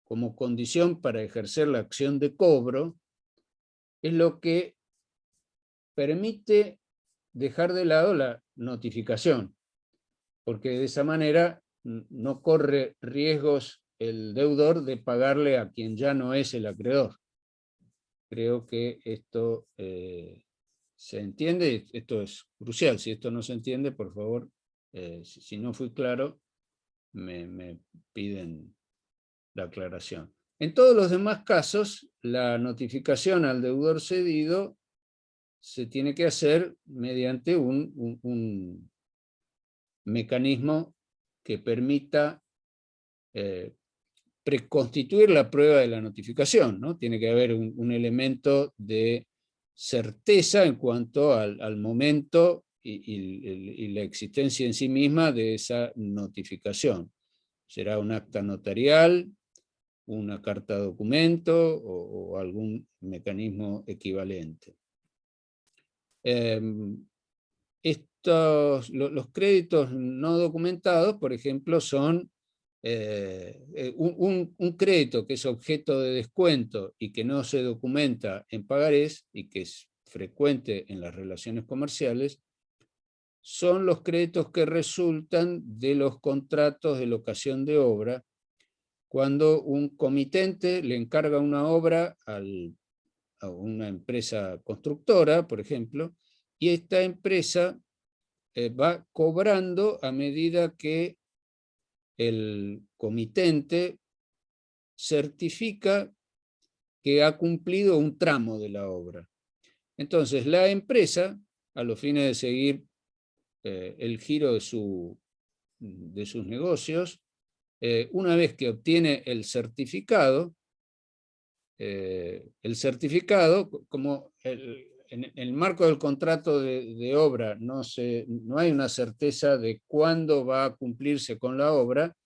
como condición para ejercer la acción de cobro, es lo que permite dejar de lado la notificación, porque de esa manera no corre riesgos el deudor de pagarle a quien ya no es el acreedor. Creo que esto se entiende, esto es crucial. Si esto no se entiende, por favor, si no fui claro, me piden la aclaración. En todos los demás casos, la notificación al deudor cedido se tiene que hacer mediante un mecanismo que permita preconstituir la prueba de la notificación, ¿no? Tiene que haber un elemento de certeza en cuanto al momento y la existencia en sí misma de esa notificación. Será un acta notarial, una carta documento o algún mecanismo equivalente. Los créditos no documentados, por ejemplo, son un crédito que es objeto de descuento y que no se documenta en pagarés y que es frecuente en las relaciones comerciales, son los créditos que resultan de los contratos de locación de obra, cuando un comitente le encarga una obra a una empresa constructora, por ejemplo, y esta empresa va cobrando a medida que el comitente certifica que ha cumplido un tramo de la obra. Entonces, la empresa, a los fines de seguir el giro de sus negocios, una vez que obtiene el certificado, como en el marco del contrato de obra no hay una certeza de cuándo va a cumplirse con la obra,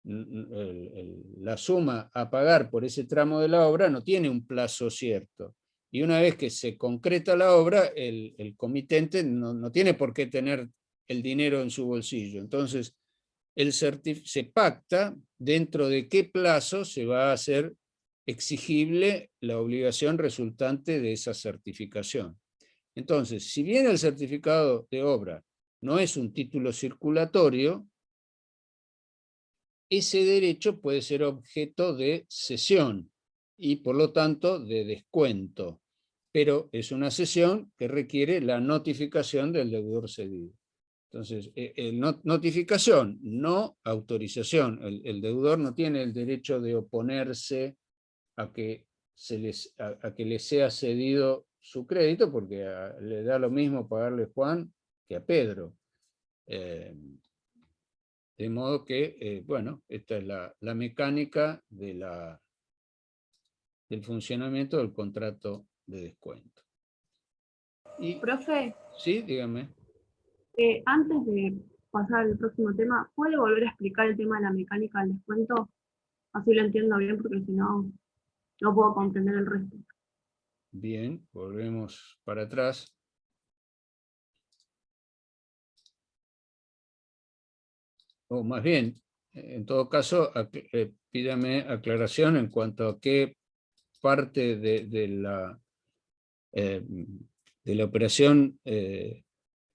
la suma a pagar por ese tramo de la obra no tiene un plazo cierto. Y una vez que se concreta la obra, el comitente no tiene por qué tener el dinero en su bolsillo. Entonces, se pacta dentro de qué plazo se va a hacer exigible la obligación resultante de esa certificación. Entonces, si bien el certificado de obra no es un título circulatorio, ese derecho puede ser objeto de cesión y por lo tanto de descuento, pero es una cesión que requiere la notificación del deudor cedido. Entonces, notificación, no autorización. El deudor no tiene el derecho de oponerse a que le sea cedido su crédito, porque le da lo mismo pagarle a Juan que a Pedro. De modo que, bueno, esta es la mecánica del funcionamiento del contrato de descuento. Profe, sí, dígame. antes de pasar al próximo tema, ¿puede volver a explicar el tema de la mecánica del descuento? Así lo entiendo bien, porque si no, no puedo comprender el resto. Bien, volvemos para atrás. O más bien, en todo caso, pídame aclaración en cuanto a qué parte de la operación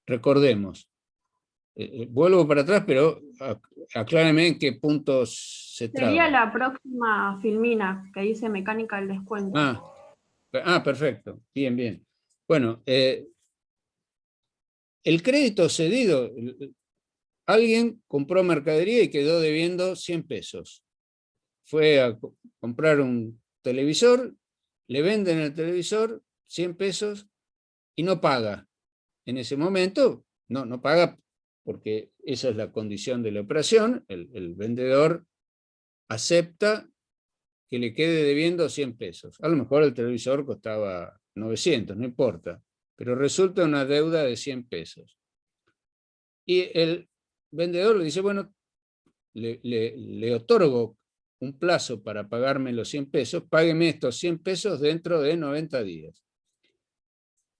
recordemos. Vuelvo para atrás, pero acláreme en qué puntos se trata. Sería la próxima filmina que dice mecánica del descuento. Perfecto. Bien, bien. Bueno, el crédito cedido, alguien compró mercadería y quedó debiendo 100 pesos. Fue a comprar un televisor, le venden el televisor 100 pesos y no paga. En ese momento no paga porque esa es la condición de la operación. El vendedor acepta que le quede debiendo 100 pesos. A lo mejor el televisor costaba 900, no importa, pero resulta una deuda de 100 pesos. Y el vendedor le dice, bueno, le otorgo un plazo para pagarme los 100 pesos, págueme estos 100 pesos dentro de 90 días.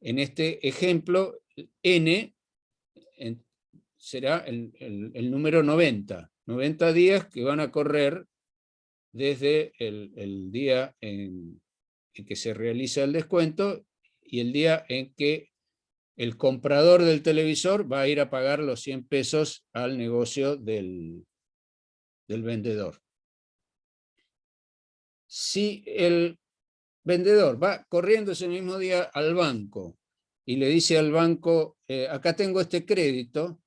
En este ejemplo, N será el número 90. 90 días que van a correr desde el día en que se realiza el descuento y el día en que el comprador del televisor va a ir a pagar los 100 pesos al negocio del vendedor. Si el vendedor va corriendo ese mismo día al banco y le dice al banco, acá tengo este crédito,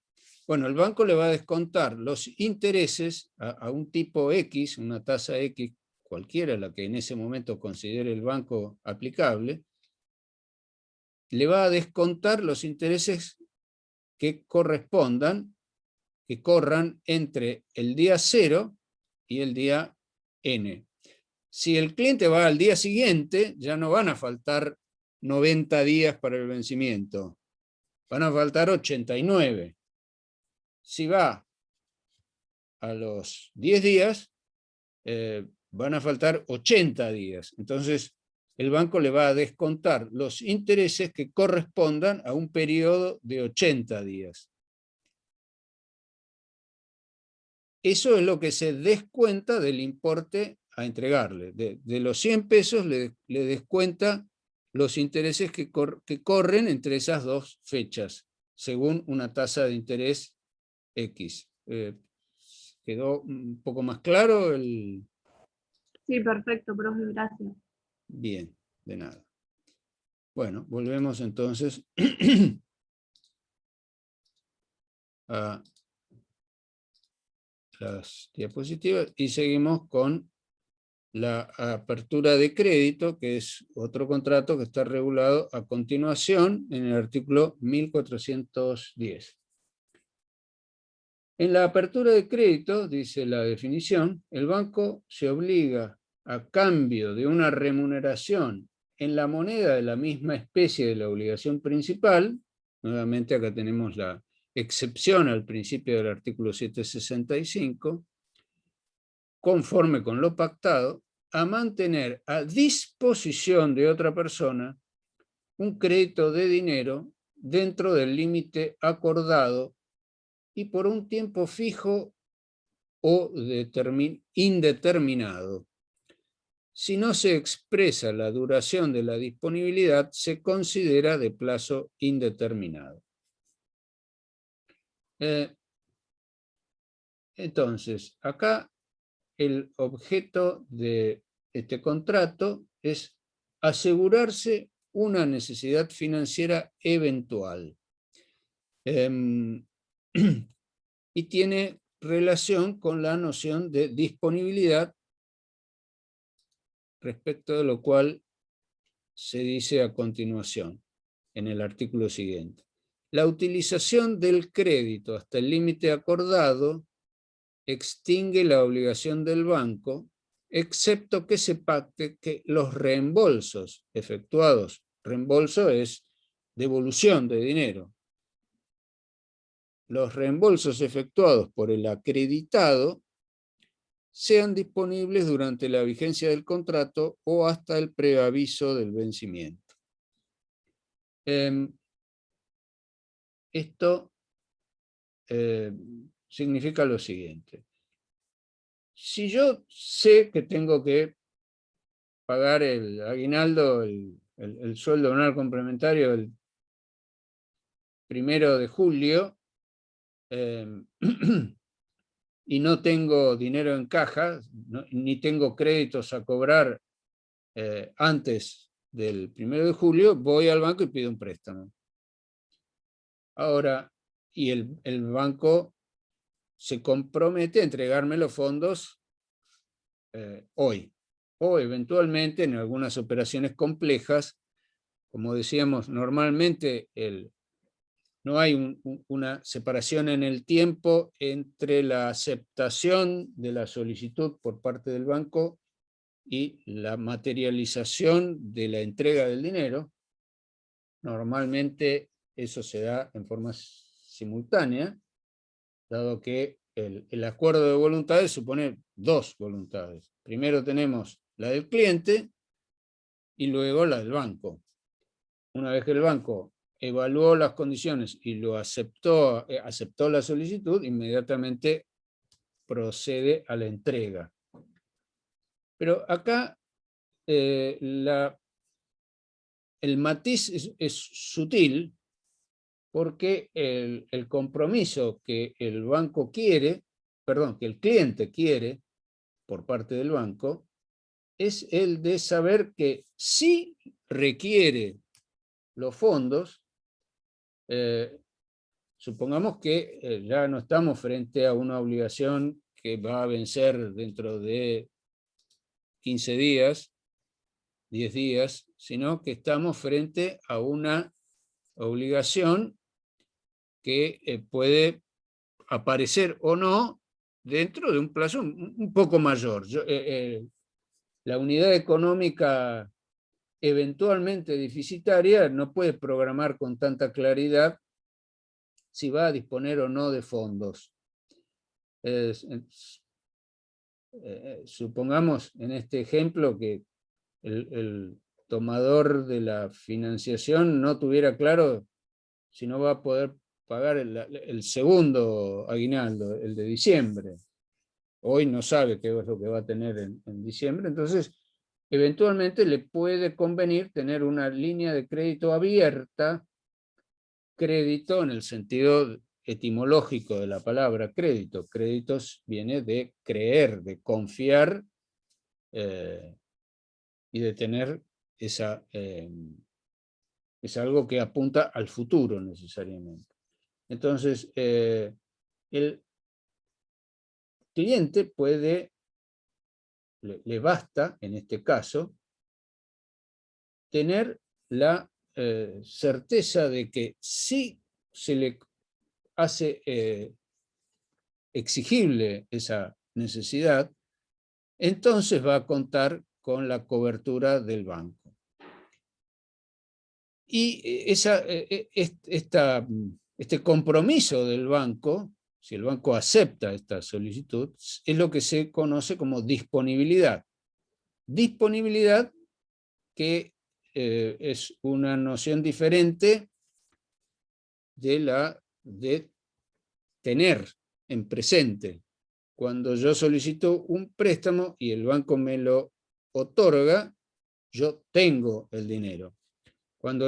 bueno, el banco le va a descontar los intereses a un tipo X, una tasa X, cualquiera la que en ese momento considere el banco aplicable, le va a descontar los intereses que correspondan, que corran entre el día 0 y el día N. Si el cliente va al día siguiente, ya no van a faltar 90 días para el vencimiento, van a faltar 89. Si va a los 10 días, van a faltar 80 días. Entonces, el banco le va a descontar los intereses que correspondan a un periodo de 80 días. Eso es lo que se descuenta del importe a entregarle. De los 100 pesos le descuenta los intereses que corren entre esas dos fechas, según una tasa de interés X. ¿Quedó un poco más claro? Sí, perfecto, profe, gracias. Bien, de nada. Bueno, volvemos entonces a las diapositivas y seguimos con la apertura de crédito, que es otro contrato que está regulado a continuación en el artículo 1410. En la apertura de crédito, dice la definición, el banco se obliga a cambio de una remuneración en la moneda de la misma especie de la obligación principal, nuevamente acá tenemos la excepción al principio del artículo 765, conforme con lo pactado, a mantener a disposición de otra persona un crédito de dinero dentro del límite acordado y por un tiempo fijo o indeterminado. Si no se expresa la duración de la disponibilidad, se considera de plazo indeterminado. Entonces, acá el objeto de este contrato es asegurarse una necesidad financiera eventual. Y tiene relación con la noción de disponibilidad, respecto de lo cual se dice a continuación, en el artículo siguiente. La utilización del crédito hasta el límite acordado extingue la obligación del banco, excepto que se pacte que los reembolsos efectuados, reembolso es devolución de dinero, los reembolsos efectuados por el acreditado sean disponibles durante la vigencia del contrato o hasta el preaviso del vencimiento. Esto significa lo siguiente. Si yo sé que tengo que pagar el aguinaldo, el sueldo anual complementario el 1 de julio, y no tengo dinero en caja, ni tengo créditos a cobrar antes del 1 de julio, voy al banco y pido un préstamo. Ahora, y el banco se compromete a entregarme los fondos hoy, o eventualmente en algunas operaciones complejas, como decíamos, normalmente no hay una separación en el tiempo entre la aceptación de la solicitud por parte del banco y la materialización de la entrega del dinero. Normalmente eso se da en forma simultánea, dado que el acuerdo de voluntades supone dos voluntades. Primero tenemos la del cliente y luego la del banco. Una vez que el banco evaluó las condiciones y lo aceptó la solicitud, inmediatamente procede a la entrega. Pero acá el matiz es sutil, porque el compromiso que el banco quiere, perdón, que el cliente quiere por parte del banco, es el de saber que si requiere los fondos, supongamos que ya no estamos frente a una obligación que va a vencer dentro de 15 días, 10 días, sino que estamos frente a una obligación que puede aparecer o no dentro de un plazo un poco mayor. La unidad económica eventualmente deficitaria no puede programar con tanta claridad si va a disponer o no de fondos. Supongamos en este ejemplo que el tomador de la financiación no tuviera claro si no va a poder pagar el segundo aguinaldo, el de diciembre. Hoy no sabe qué es lo que va a tener en diciembre, entonces eventualmente le puede convenir tener una línea de crédito abierta, crédito en el sentido etimológico de la palabra crédito. Créditos viene de creer, de confiar y de tener esa... es algo que apunta al futuro necesariamente. Entonces, el cliente puede, le basta, en este caso, tener la certeza de que si se le hace exigible esa necesidad, entonces va a contar con la cobertura del banco. Y este compromiso del banco, si el banco acepta esta solicitud, es lo que se conoce como disponibilidad. Disponibilidad que es una noción diferente de la de tener en presente. Cuando yo solicito un préstamo y el banco me lo otorga, yo tengo el dinero. Cuando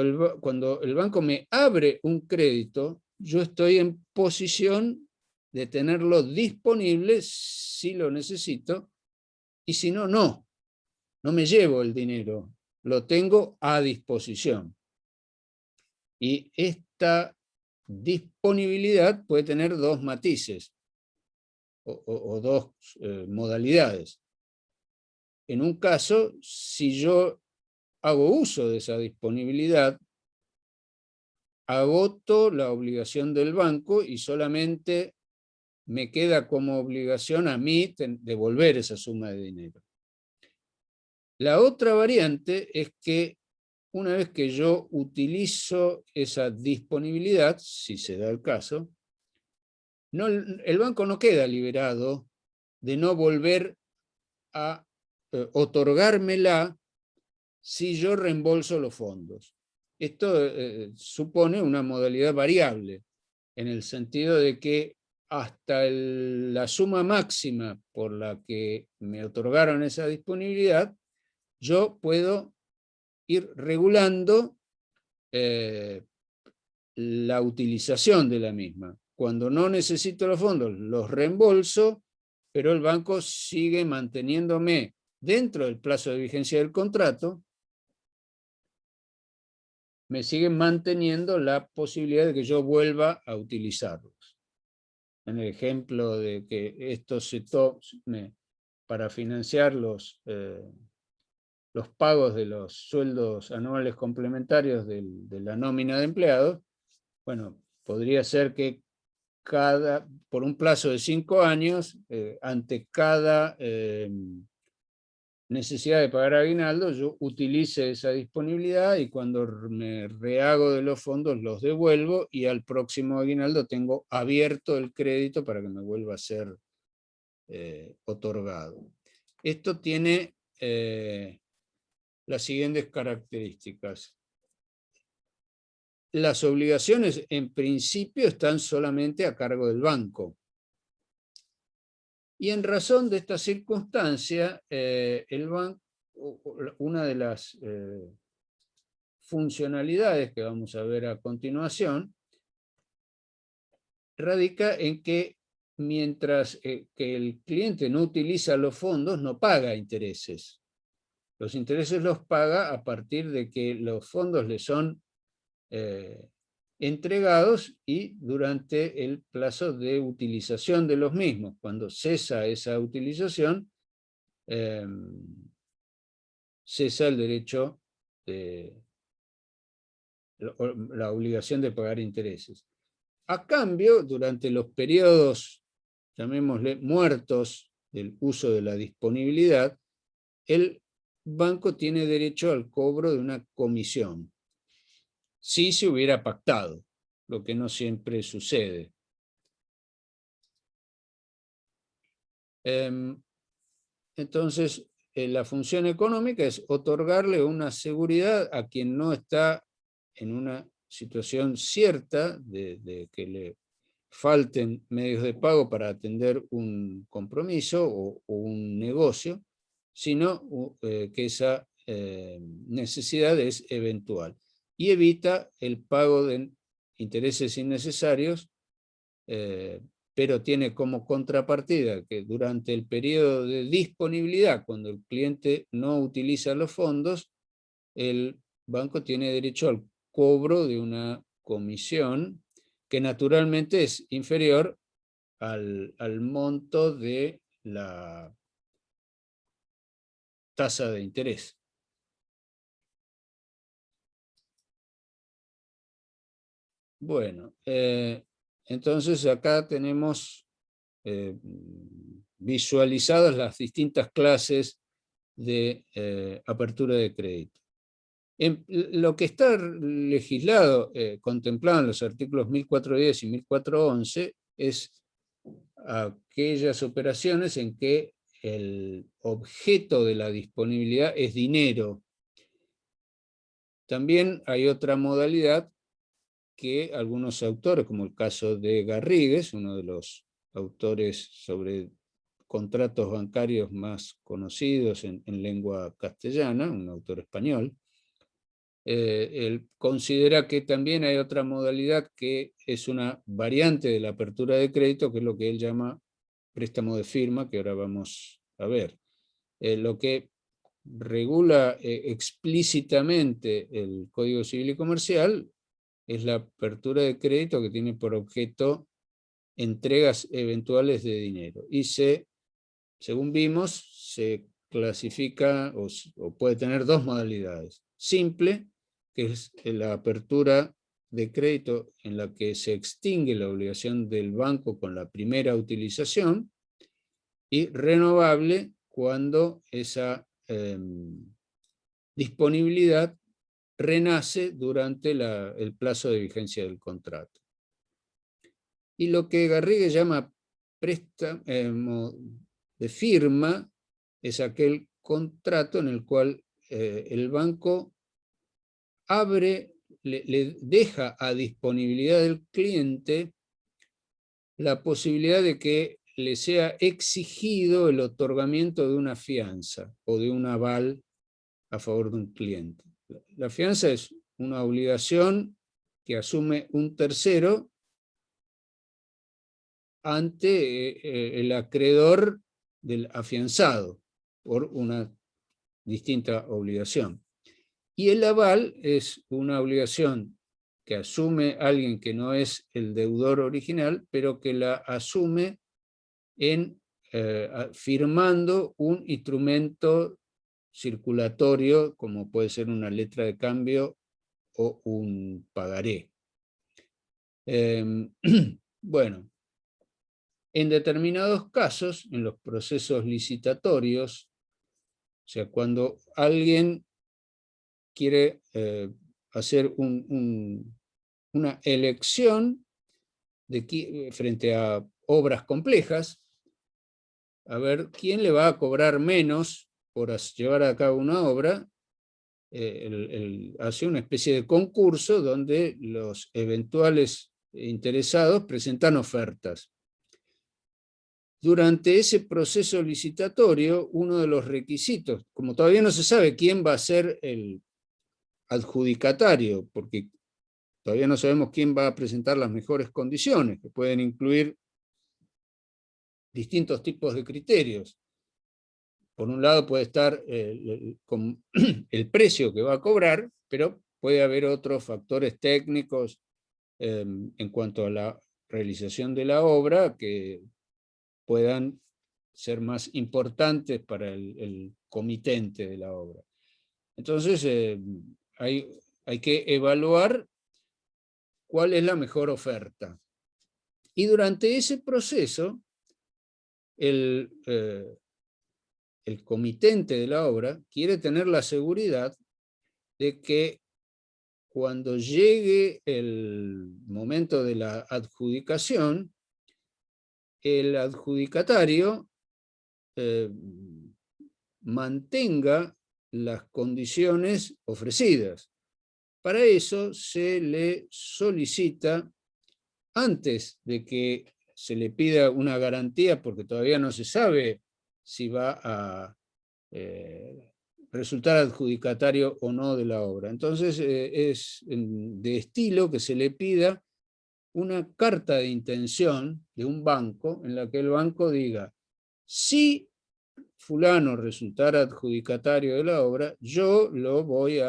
el banco me abre un crédito, yo estoy en posición de tenerlo disponible si lo necesito, y si no, no me llevo el dinero, lo tengo a disposición. Y esta disponibilidad puede tener dos matices o dos modalidades. En un caso, si yo hago uso de esa disponibilidad, agoto la obligación del banco y solamente me queda como obligación a mí devolver esa suma de dinero. La otra variante es que una vez que yo utilizo esa disponibilidad, si se da el caso, el banco no queda liberado de no volver a otorgármela si yo reembolso los fondos. Esto supone una modalidad variable, en el sentido de que hasta la suma máxima por la que me otorgaron esa disponibilidad, yo puedo ir regulando la utilización de la misma. Cuando no necesito los fondos, los reembolso, pero el banco sigue manteniéndome dentro del plazo de vigencia del contrato, me siguen manteniendo la posibilidad de que yo vuelva a utilizarlos. En el ejemplo de que esto se tome para financiar los pagos de los sueldos anuales complementarios de la nómina de empleados, bueno, podría ser que por un plazo de 5 años, ante cada necesidad de pagar aguinaldo, yo utilice esa disponibilidad y cuando me rehago de los fondos los devuelvo y al próximo aguinaldo tengo abierto el crédito para que me vuelva a ser otorgado. Esto tiene las siguientes características. Las obligaciones en principio están solamente a cargo del banco. Y en razón de esta circunstancia, el banco, una de las funcionalidades que vamos a ver a continuación, radica en que mientras que el cliente no utiliza los fondos, no paga intereses. Los intereses los paga a partir de que los fondos le son entregados y durante el plazo de utilización de los mismos. Cuando cesa esa utilización, cesa el derecho la obligación de pagar intereses. A cambio, durante los periodos, llamémosle muertos, del uso de la disponibilidad, el banco tiene derecho al cobro de una comisión, si se hubiera pactado, lo que no siempre sucede. Entonces, la función económica es otorgarle una seguridad a quien no está en una situación cierta de que le falten medios de pago para atender un compromiso o un negocio, sino que esa necesidad es eventual y evita el pago de intereses innecesarios, pero tiene como contrapartida que durante el periodo de disponibilidad, cuando el cliente no utiliza los fondos, el banco tiene derecho al cobro de una comisión que naturalmente es inferior al monto de la tasa de interés. Bueno, entonces acá tenemos visualizadas las distintas clases de apertura de crédito. Lo que está legislado, contemplado en los artículos 1410 y 1411, es aquellas operaciones en que el objeto de la disponibilidad es dinero. También hay otra modalidad que algunos autores, como el caso de Garrigues, uno de los autores sobre contratos bancarios más conocidos en lengua castellana, un autor español, él considera que también hay otra modalidad que es una variante de la apertura de crédito, que es lo que él llama préstamo de firma, que ahora vamos a ver. Lo que regula explícitamente el Código Civil y Comercial es la apertura de crédito que tiene por objeto entregas eventuales de dinero. Y según vimos, se clasifica o puede tener dos modalidades. Simple, que es la apertura de crédito en la que se extingue la obligación del banco con la primera utilización, y renovable cuando esa disponibilidad renace durante el plazo de vigencia del contrato. Y lo que Garrigues llama préstamo de firma es aquel contrato en el cual el banco le deja a disponibilidad del cliente la posibilidad de que le sea exigido el otorgamiento de una fianza o de un aval a favor de un cliente. La fianza es una obligación que asume un tercero ante el acreedor del afianzado por una distinta obligación. Y el aval es una obligación que asume alguien que no es el deudor original, pero que la asume firmando un instrumento circulatorio, como puede ser una letra de cambio o un pagaré. Bueno, en determinados casos, en los procesos licitatorios, O sea, cuando alguien quiere hacer una elección frente a obras complejas, a ver quién le va a cobrar menos por llevar a cabo una obra, hace una especie de concurso donde los eventuales interesados presentan ofertas. Durante ese proceso licitatorio, uno de los requisitos, como todavía no se sabe quién va a ser el adjudicatario, porque todavía no sabemos quién va a presentar las mejores condiciones, que pueden incluir distintos tipos de criterios. Por un lado puede estar con el precio que va a cobrar, pero puede haber otros factores técnicos en cuanto a la realización de la obra que puedan ser más importantes para el comitente de la obra. Entonces hay que evaluar cuál es la mejor oferta. Y durante ese proceso, el comitente de la obra quiere tener la seguridad de que cuando llegue el momento de la adjudicación, el adjudicatario mantenga las condiciones ofrecidas. Para eso se le solicita, antes de que se le pida una garantía, porque todavía no se sabe si va a resultar adjudicatario o no de la obra. Entonces es de estilo que se le pida una carta de intención de un banco en la que el banco diga: si fulano resultara adjudicatario de la obra, yo lo voy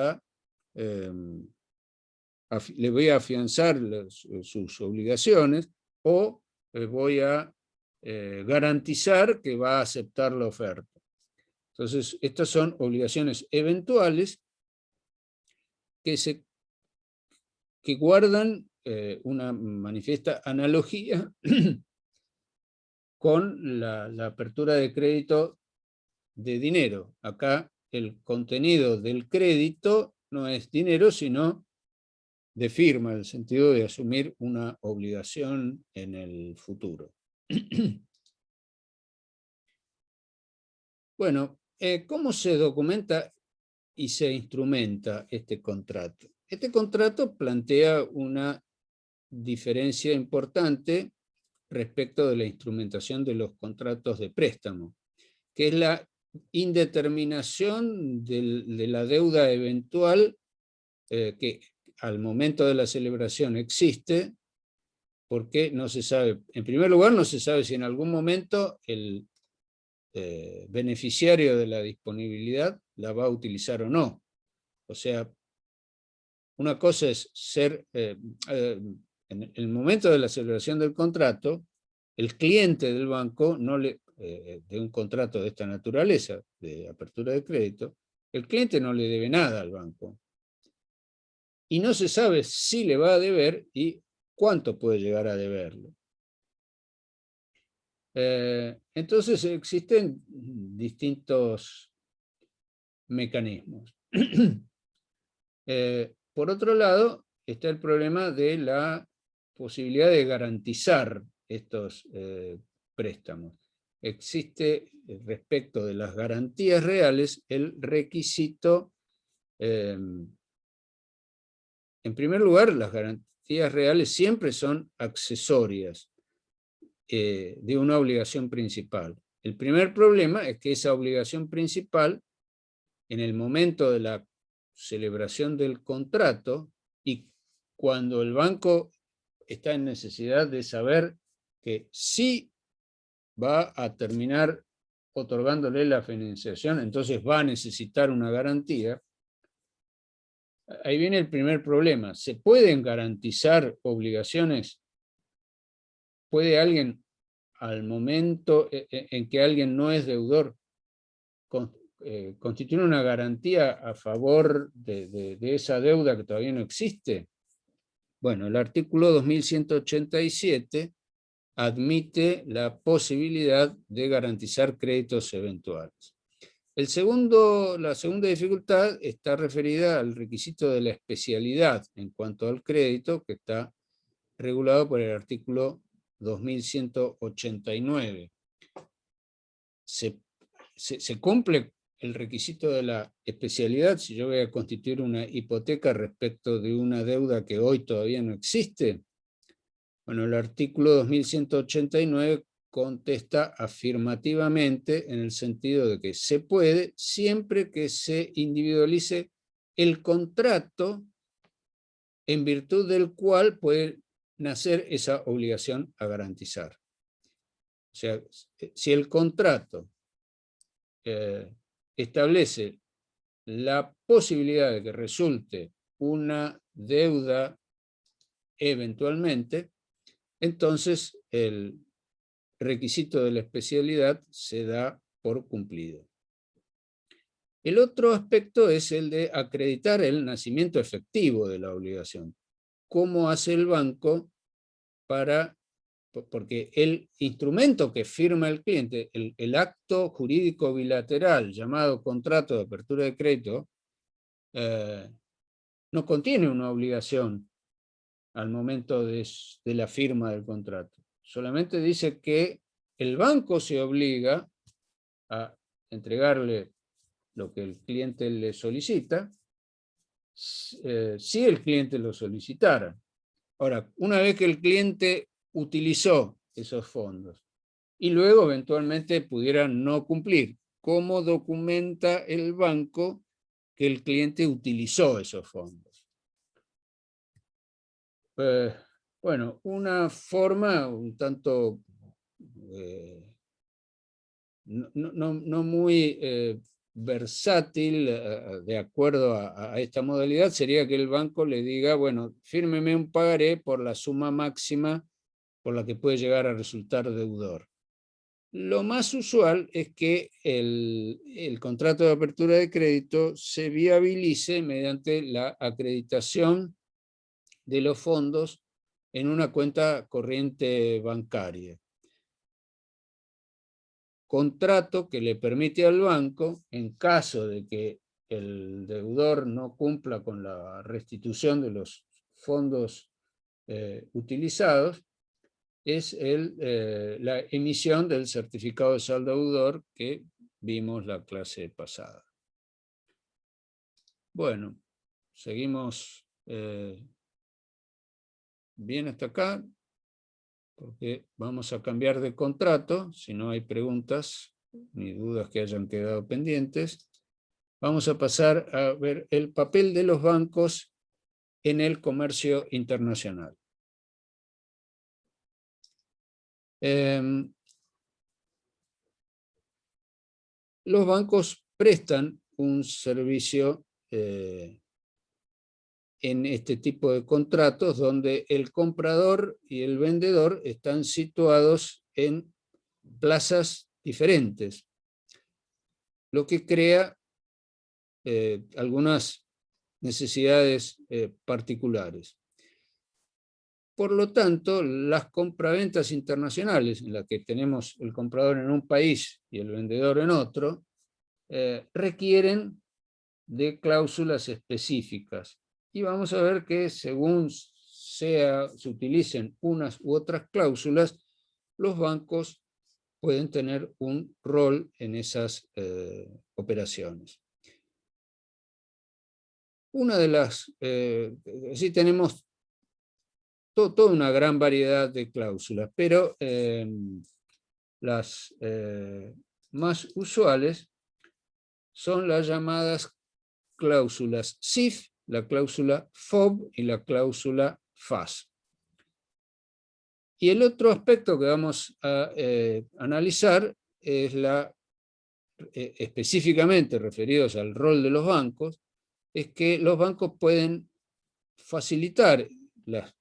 le voy a afianzar sus obligaciones, o voy a garantizar que va a aceptar la oferta. Entonces, estas son obligaciones eventuales que guardan una manifiesta analogía con la apertura de crédito de dinero. Acá el contenido del crédito no es dinero, sino de firma, en el sentido de asumir una obligación en el futuro. Bueno, ¿cómo se documenta y se instrumenta este contrato? Este contrato plantea una diferencia importante respecto de la instrumentación de los contratos de préstamo, que es la indeterminación de la deuda eventual que al momento de la celebración existe, porque no se sabe, en primer lugar, no se sabe si en algún momento el beneficiario de la disponibilidad la va a utilizar o no. O sea, una cosa es ser, en el momento de la celebración del contrato, el cliente del banco, de un contrato de esta naturaleza, de apertura de crédito, el cliente no le debe nada al banco. Y no se sabe si le va a deber y cuánto puede llegar a deberle. Entonces existen distintos mecanismos. Por otro lado, está el problema de la posibilidad de garantizar estos préstamos. Existe, respecto de las garantías reales, el requisito, en primer lugar, las garantías reales siempre son accesorias de una obligación principal. El primer problema es que esa obligación principal, en el momento de la celebración del contrato, y cuando el banco está en necesidad de saber que sí va a terminar otorgándole la financiación, entonces va a necesitar una garantía. Ahí viene el primer problema. ¿Se pueden garantizar obligaciones? ¿Puede alguien, al momento en que alguien no es deudor, constituir una garantía a favor de esa deuda que todavía no existe? Bueno, el artículo 2187 admite la posibilidad de garantizar créditos eventuales. La segunda dificultad está referida al requisito de la especialidad en cuanto al crédito, que está regulado por el artículo 2189. Se cumple el requisito de la especialidad si yo voy a constituir una hipoteca respecto de una deuda que hoy todavía no existe. Bueno, el artículo 2189 contesta afirmativamente en el sentido de que se puede siempre que se individualice el contrato en virtud del cual puede nacer esa obligación a garantizar. O sea, si el contrato establece la posibilidad de que resulte una deuda eventualmente, entonces el requisito de la especialidad se da por cumplido. El otro aspecto es el de acreditar el nacimiento efectivo de la obligación. ¿Cómo hace el banco para...? Porque el instrumento que firma el cliente, el acto jurídico bilateral llamado contrato de apertura de crédito, no contiene una obligación al momento de la firma del contrato. Solamente dice que el banco se obliga a entregarle lo que el cliente le solicita, si el cliente lo solicitara. Ahora, una vez que el cliente utilizó esos fondos y luego eventualmente pudiera no cumplir, ¿cómo documenta el banco que el cliente utilizó esos fondos? Bueno, una forma un tanto no muy versátil de acuerdo a esta modalidad sería que el banco le diga, bueno, fírmeme un pagaré por la suma máxima por la que puede llegar a resultar deudor. Lo más usual es que el contrato de apertura de crédito se viabilice mediante la acreditación de los fondos en una cuenta corriente bancaria. Contrato que le permite al banco, en caso de que el deudor no cumpla con la restitución de los fondos utilizados, es la emisión del certificado de saldo deudor que vimos la clase pasada. Bueno, seguimos bien hasta acá, porque vamos a cambiar de contrato, si no hay preguntas ni dudas que hayan quedado pendientes. Vamos a pasar a ver el papel de los bancos en el comercio internacional. Los bancos prestan un servicio en este tipo de contratos donde el comprador y el vendedor están situados en plazas diferentes, lo que crea algunas necesidades particulares. Por lo tanto, las compraventas internacionales, en las que tenemos el comprador en un país y el vendedor en otro, requieren de cláusulas específicas. Y vamos a ver que según se utilicen unas u otras cláusulas, los bancos pueden tener un rol en esas operaciones. Una de las, sí tenemos toda una gran variedad de cláusulas, pero las más usuales son las llamadas cláusulas SIF, la cláusula FOB y la cláusula FAS. Y el otro aspecto que vamos a analizar es específicamente referidos al rol de los bancos, es que los bancos pueden facilitar las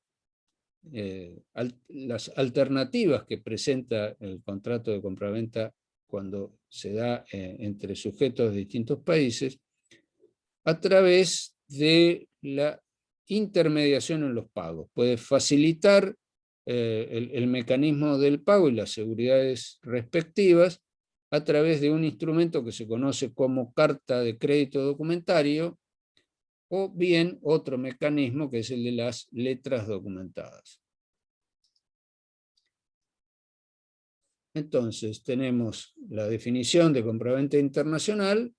alternativas que presenta el contrato de compraventa cuando se da entre sujetos de distintos países a través de la intermediación en los pagos. Puede facilitar el mecanismo del pago y las seguridades respectivas a través de un instrumento que se conoce como carta de crédito documentario, o bien otro mecanismo que es el de las letras documentadas. Entonces tenemos la definición de compraventa internacional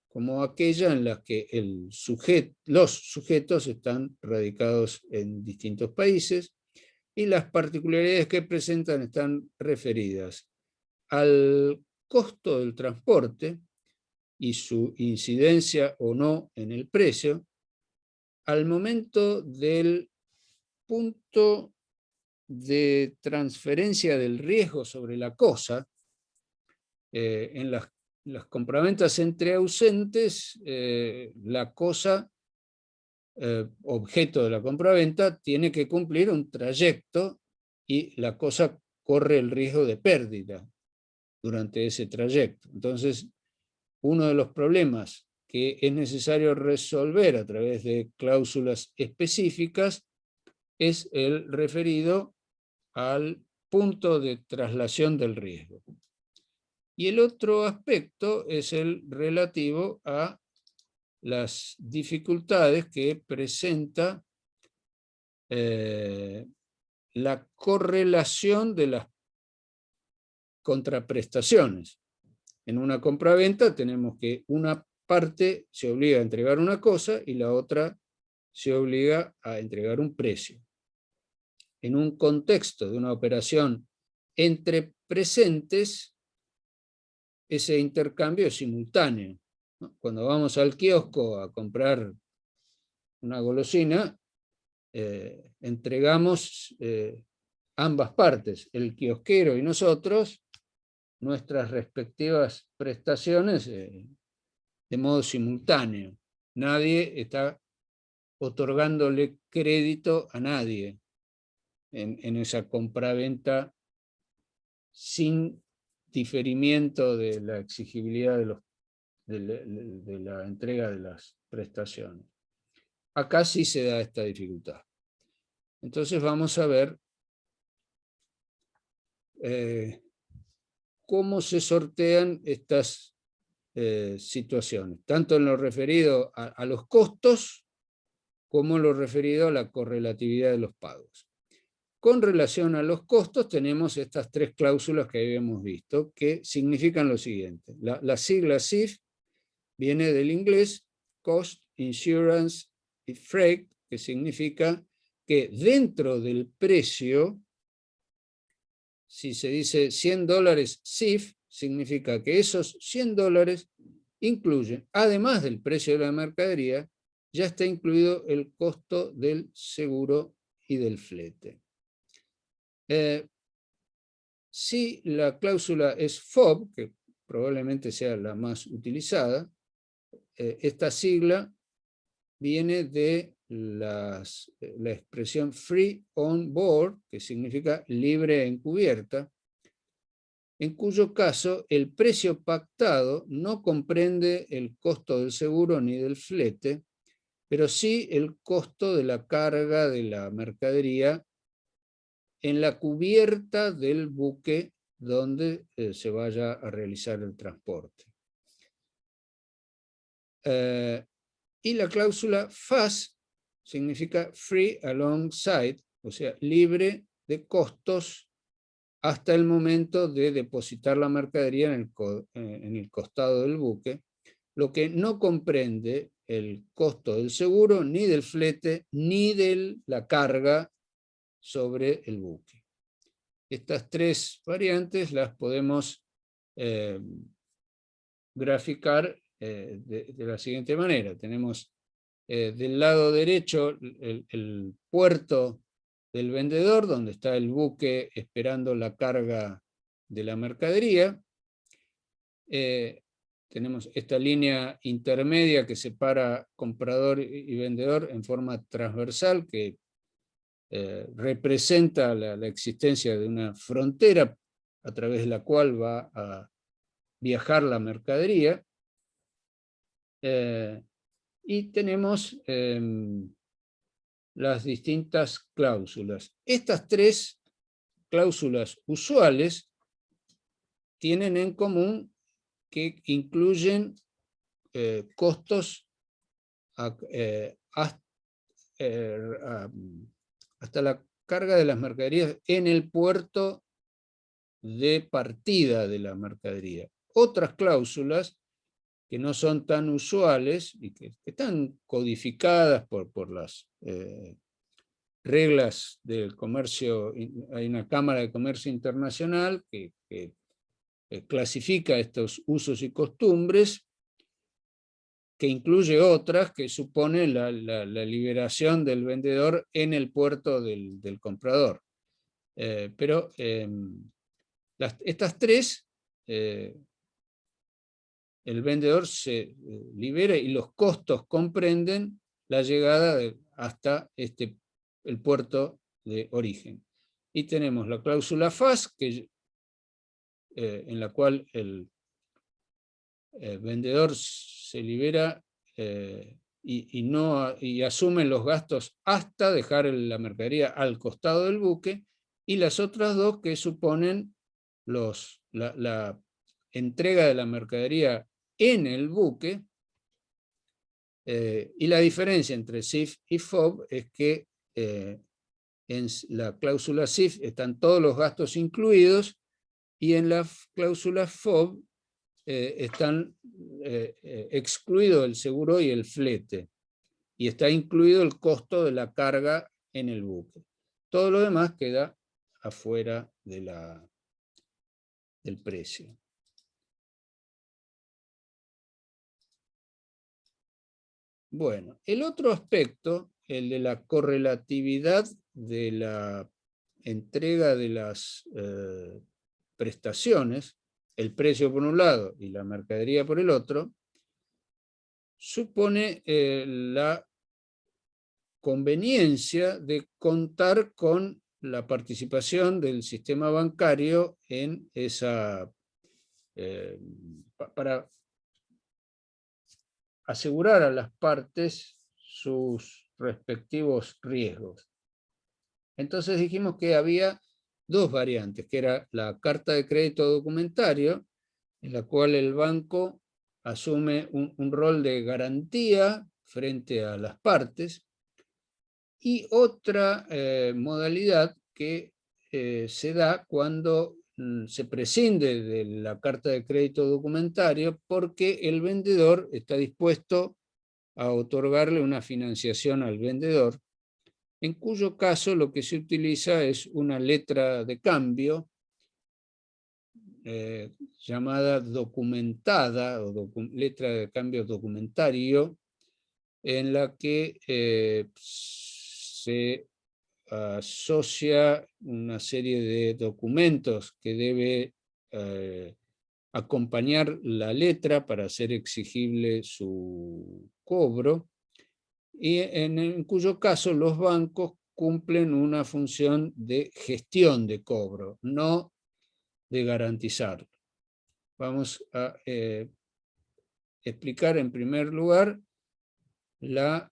como aquella en la que los sujetos están radicados en distintos países y las particularidades que presentan están referidas al costo del transporte y su incidencia o no en el precio, al momento del punto de transferencia del riesgo sobre la cosa. En las compraventas entre ausentes, la cosa, objeto de la compraventa, tiene que cumplir un trayecto y la cosa corre el riesgo de pérdida durante ese trayecto. Entonces, uno de los problemas que es necesario resolver a través de cláusulas específicas es el referido al punto de traslación del riesgo. Y el otro aspecto es el relativo a las dificultades que presenta la correlación de las contraprestaciones. En una compraventa tenemos que una parte se obliga a entregar una cosa y la otra se obliga a entregar un precio. En un contexto de una operación entre presentes, ese intercambio es simultáneo, ¿no? Cuando vamos al kiosco a comprar una golosina, entregamos ambas partes, el kiosquero y nosotros, nuestras respectivas prestaciones de modo simultáneo. Nadie está otorgándole crédito a nadie en esa compraventa sin diferimiento de la exigibilidad de la entrega de las prestaciones. Acá sí se da esta dificultad. Entonces vamos a ver cómo se sortean estas situaciones, tanto en lo referido a los costos como en lo referido a la correlatividad de los pagos. Con relación a los costos tenemos estas tres cláusulas que habíamos visto, que significan lo siguiente. La sigla CIF viene del inglés Cost, Insurance y Freight, que significa que dentro del precio, si se dice $100 CIF, significa que esos $100 incluyen, además del precio de la mercadería, ya está incluido el costo del seguro y del flete. Si la cláusula es FOB, que probablemente sea la más utilizada, esta sigla viene de la expresión free on board, que significa libre en cubierta, en cuyo caso el precio pactado no comprende el costo del seguro ni del flete, pero sí el costo de la carga de la mercadería en la cubierta del buque donde se vaya a realizar el transporte. Y la cláusula FAS significa free alongside, o sea, libre de costos hasta el momento de depositar la mercadería en el costado del buque, lo que no comprende el costo del seguro, ni del flete, ni de la carga sobre el buque. Estas tres variantes las podemos graficar de la siguiente manera. Tenemos del lado derecho el puerto del vendedor, donde está el buque esperando la carga de la mercadería. Tenemos esta línea intermedia que separa comprador y vendedor en forma transversal, que representa la existencia de una frontera a través de la cual va a viajar la mercadería. Y tenemos las distintas cláusulas. Estas tres cláusulas usuales tienen en común que incluyen costos hasta la carga de las mercaderías en el puerto de partida de la mercadería. Otras cláusulas que no son tan usuales y que están codificadas por las reglas del comercio. Hay una Cámara de Comercio Internacional que clasifica estos usos y costumbres, que incluye otras que suponen la liberación del vendedor en el puerto del comprador. Pero estas tres, el vendedor se libera y los costos comprenden la llegada hasta el puerto de origen. Y tenemos la cláusula FAS, en la cual el vendedor se libera y asume los gastos hasta dejar la mercadería al costado del buque, y las otras dos que suponen la entrega de la mercadería en el buque. Y la diferencia entre SIF y FOB es que en la cláusula SIF están todos los gastos incluidos, y en la cláusula FOB están excluidos el seguro y el flete, y está incluido el costo de la carga en el buque. Todo lo demás queda afuera del precio. Bueno, el otro aspecto, el de la correlatividad de la entrega de las prestaciones, el precio por un lado y la mercadería por el otro, supone la conveniencia de contar con la participación del sistema bancario en esa, para asegurar a las partes sus respectivos riesgos. Entonces dijimos que había dos variantes, que era la carta de crédito documentario, en la cual el banco asume un rol de garantía frente a las partes, y otra modalidad que se da cuando se prescinde de la carta de crédito documentario porque el vendedor está dispuesto a otorgarle una financiación al vendedor, en cuyo caso lo que se utiliza es una letra de cambio llamada documentada o letra de cambio documentario, en la que se asocia una serie de documentos que debe acompañar la letra para hacer exigible su cobro, y en cuyo caso los bancos cumplen una función de gestión de cobro, no de garantizarlo. Vamos a explicar en primer lugar la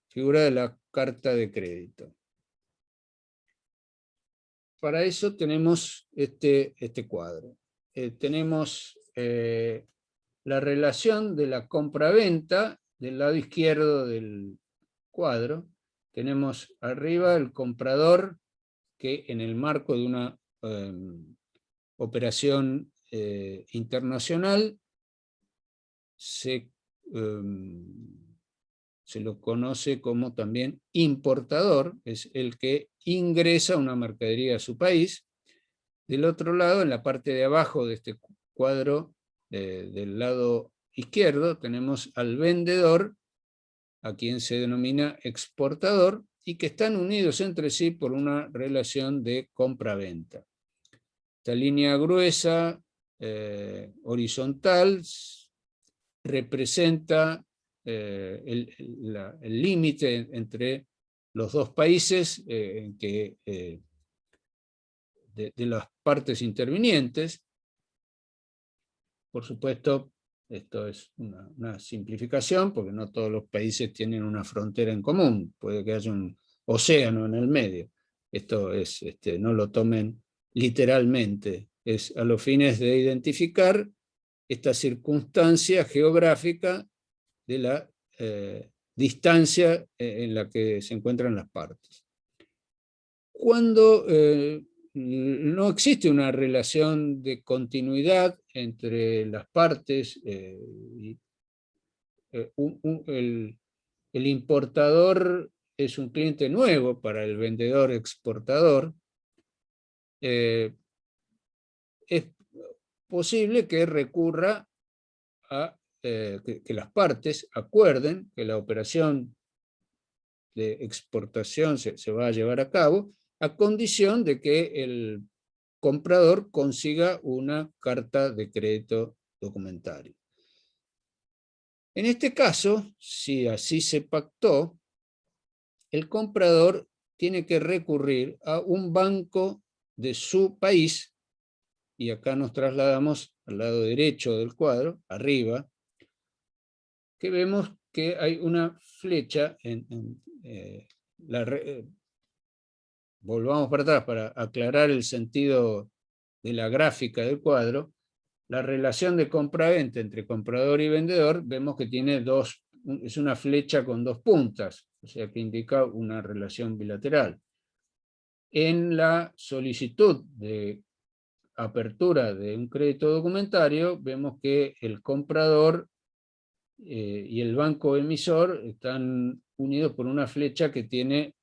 figura de la carta de crédito. Para eso tenemos este cuadro. Tenemos la relación de la compra-venta del lado izquierdo del cuadro. Tenemos arriba el comprador que en el marco de una operación internacional se lo conoce como también importador, es el que ingresa una mercadería a su país. Del otro lado, en la parte de abajo de este cuadro, del lado izquierdo, tenemos al vendedor, a quien se denomina exportador, y que están unidos entre sí por una relación de compra-venta. Esta línea gruesa, horizontal, representa el límite entre los dos países de las partes intervinientes. Por supuesto, esto es una simplificación, porque no todos los países tienen una frontera en común, puede que haya un océano en el medio. Esto no lo tomen literalmente, es a los fines de identificar esta circunstancia geográfica de la distancia en la que se encuentran las partes. Cuando no existe una relación de continuidad entre las partes, el importador es un cliente nuevo para el vendedor exportador, es posible que recurra a que las partes acuerden que la operación de exportación se va a llevar a cabo a condición de que el comprador consiga una carta de crédito documentario. En este caso, si así se pactó, el comprador tiene que recurrir a un banco de su país, y acá nos trasladamos al lado derecho del cuadro, arriba, que vemos que hay una flecha volvamos para atrás para aclarar el sentido de la gráfica del cuadro. La relación de compra-venta entre comprador y vendedor, vemos que tiene es una flecha con dos puntas, o sea que indica una relación bilateral. En la solicitud de apertura de un crédito documentario, vemos que el comprador y el banco emisor están unidos por una flecha que tiene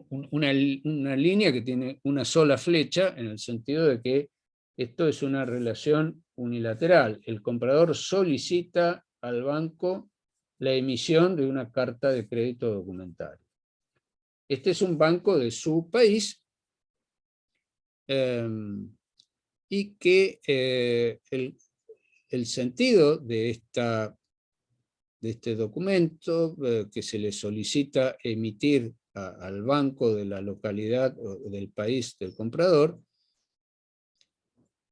una línea que tiene una sola flecha, en el sentido de que esto es una relación unilateral. El comprador solicita al banco la emisión de una carta de crédito documentario. Este es un banco de su país, y que el sentido de este documento que se le solicita emitir al banco de la localidad o del país del comprador,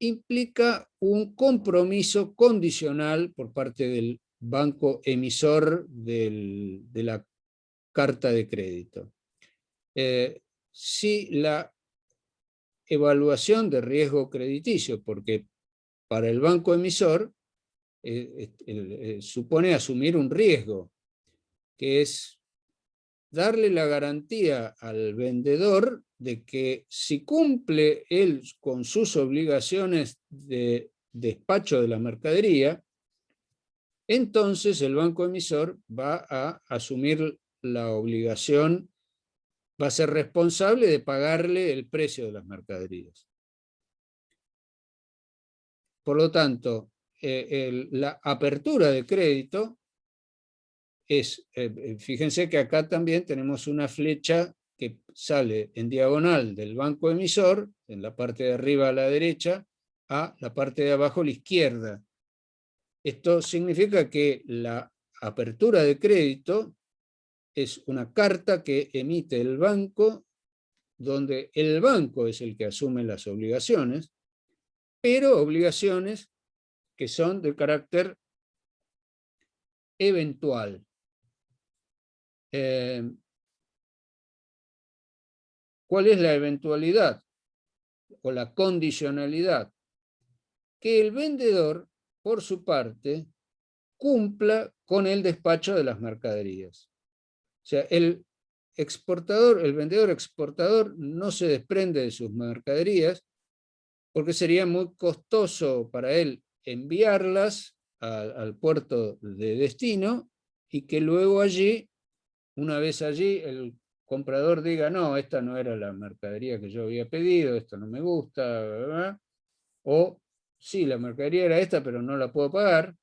implica un compromiso condicional por parte del banco emisor de la carta de crédito. Si la evaluación de riesgo crediticio, porque para el banco emisor supone asumir un riesgo, que es darle la garantía al vendedor de que si cumple él con sus obligaciones de despacho de la mercadería, entonces el banco emisor va a asumir la obligación, va a ser responsable de pagarle el precio de las mercaderías. Por lo tanto, la apertura de crédito fíjense que acá también tenemos una flecha que sale en diagonal del banco emisor, en la parte de arriba a la derecha, a la parte de abajo a la izquierda. Esto significa que la apertura de crédito es una carta que emite el banco, donde el banco es el que asume las obligaciones, pero obligaciones que son de carácter eventual. ¿Cuál es la eventualidad o la condicionalidad? Que el vendedor, por su parte, cumpla con el despacho de las mercaderías. O sea, el vendedor exportador no se desprende de sus mercaderías porque sería muy costoso para él enviarlas al puerto de destino y que luego allí, una vez allí, el comprador diga, no, esta no era la mercadería que yo había pedido, esto no me gusta, ¿verdad? O sí, la mercadería era esta, pero no la puedo pagar,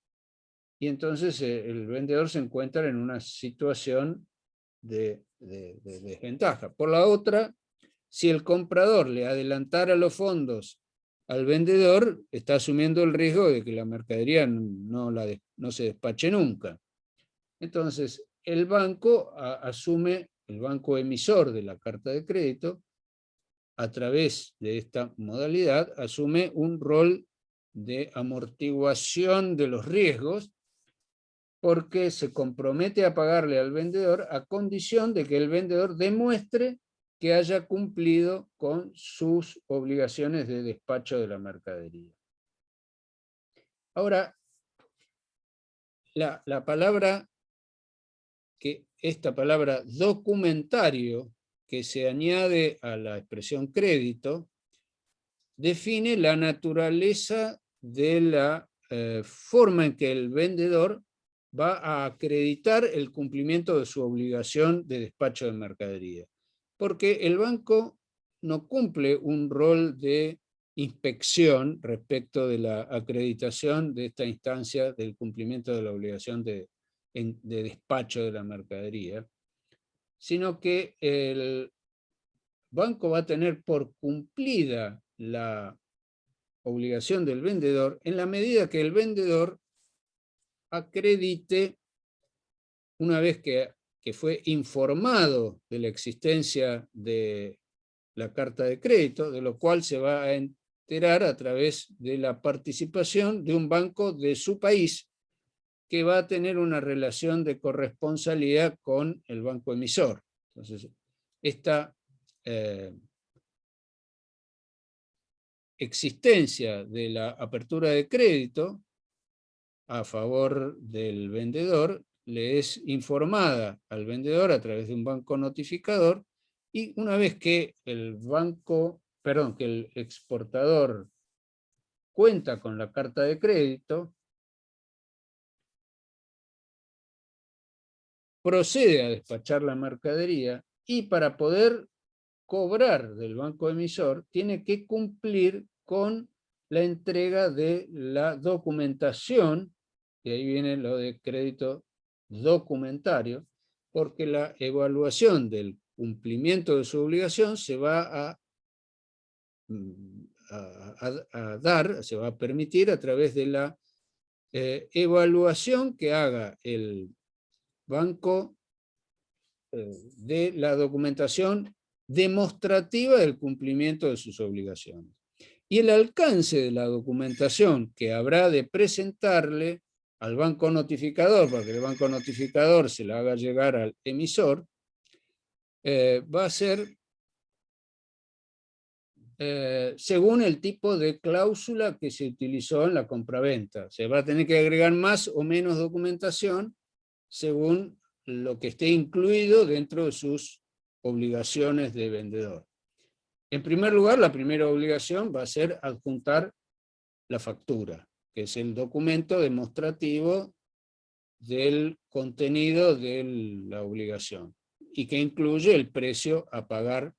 y entonces el vendedor se encuentra en una situación de desventaja. Por la otra, si el comprador le adelantara los fondos al vendedor, está asumiendo el riesgo de que la mercadería no se despache nunca. Entonces, el banco asume, el banco emisor de la carta de crédito, a través de esta modalidad, asume un rol de amortiguación de los riesgos, porque se compromete a pagarle al vendedor a condición de que el vendedor demuestre que haya cumplido con sus obligaciones de despacho de la mercadería. Ahora, la palabra, esta palabra documentario, que se añade a la expresión crédito, define la naturaleza de la forma en que el vendedor va a acreditar el cumplimiento de su obligación de despacho de mercadería. Porque el banco no cumple un rol de inspección respecto de la acreditación de esta instancia del cumplimiento de la obligación de despacho de la mercadería, sino que el banco va a tener por cumplida la obligación del vendedor en la medida que el vendedor acredite, una vez que fue informado de la existencia de la carta de crédito, de lo cual se va a enterar a través de la participación de un banco de su país que va a tener una relación de corresponsalidad con el banco emisor. Entonces, esta existencia de la apertura de crédito a favor del vendedor le es informada al vendedor a través de un banco notificador, y una vez que el exportador cuenta con la carta de crédito, procede a despachar la mercadería, y para poder cobrar del banco emisor tiene que cumplir con la entrega de la documentación, y ahí viene lo de crédito documentario, porque la evaluación del cumplimiento de su obligación se va a dar, se va a permitir a través de la evaluación que haga el banco de la documentación demostrativa del cumplimiento de sus obligaciones. Y el alcance de la documentación que habrá de presentarle al banco notificador, para que el banco notificador se la haga llegar al emisor, va a ser según el tipo de cláusula que se utilizó en la compraventa. Se va a tener que agregar más o menos documentación según lo que esté incluido dentro de sus obligaciones de vendedor. En primer lugar, la primera obligación va a ser adjuntar la factura, que es el documento demostrativo del contenido de la obligación, y que incluye el precio a pagar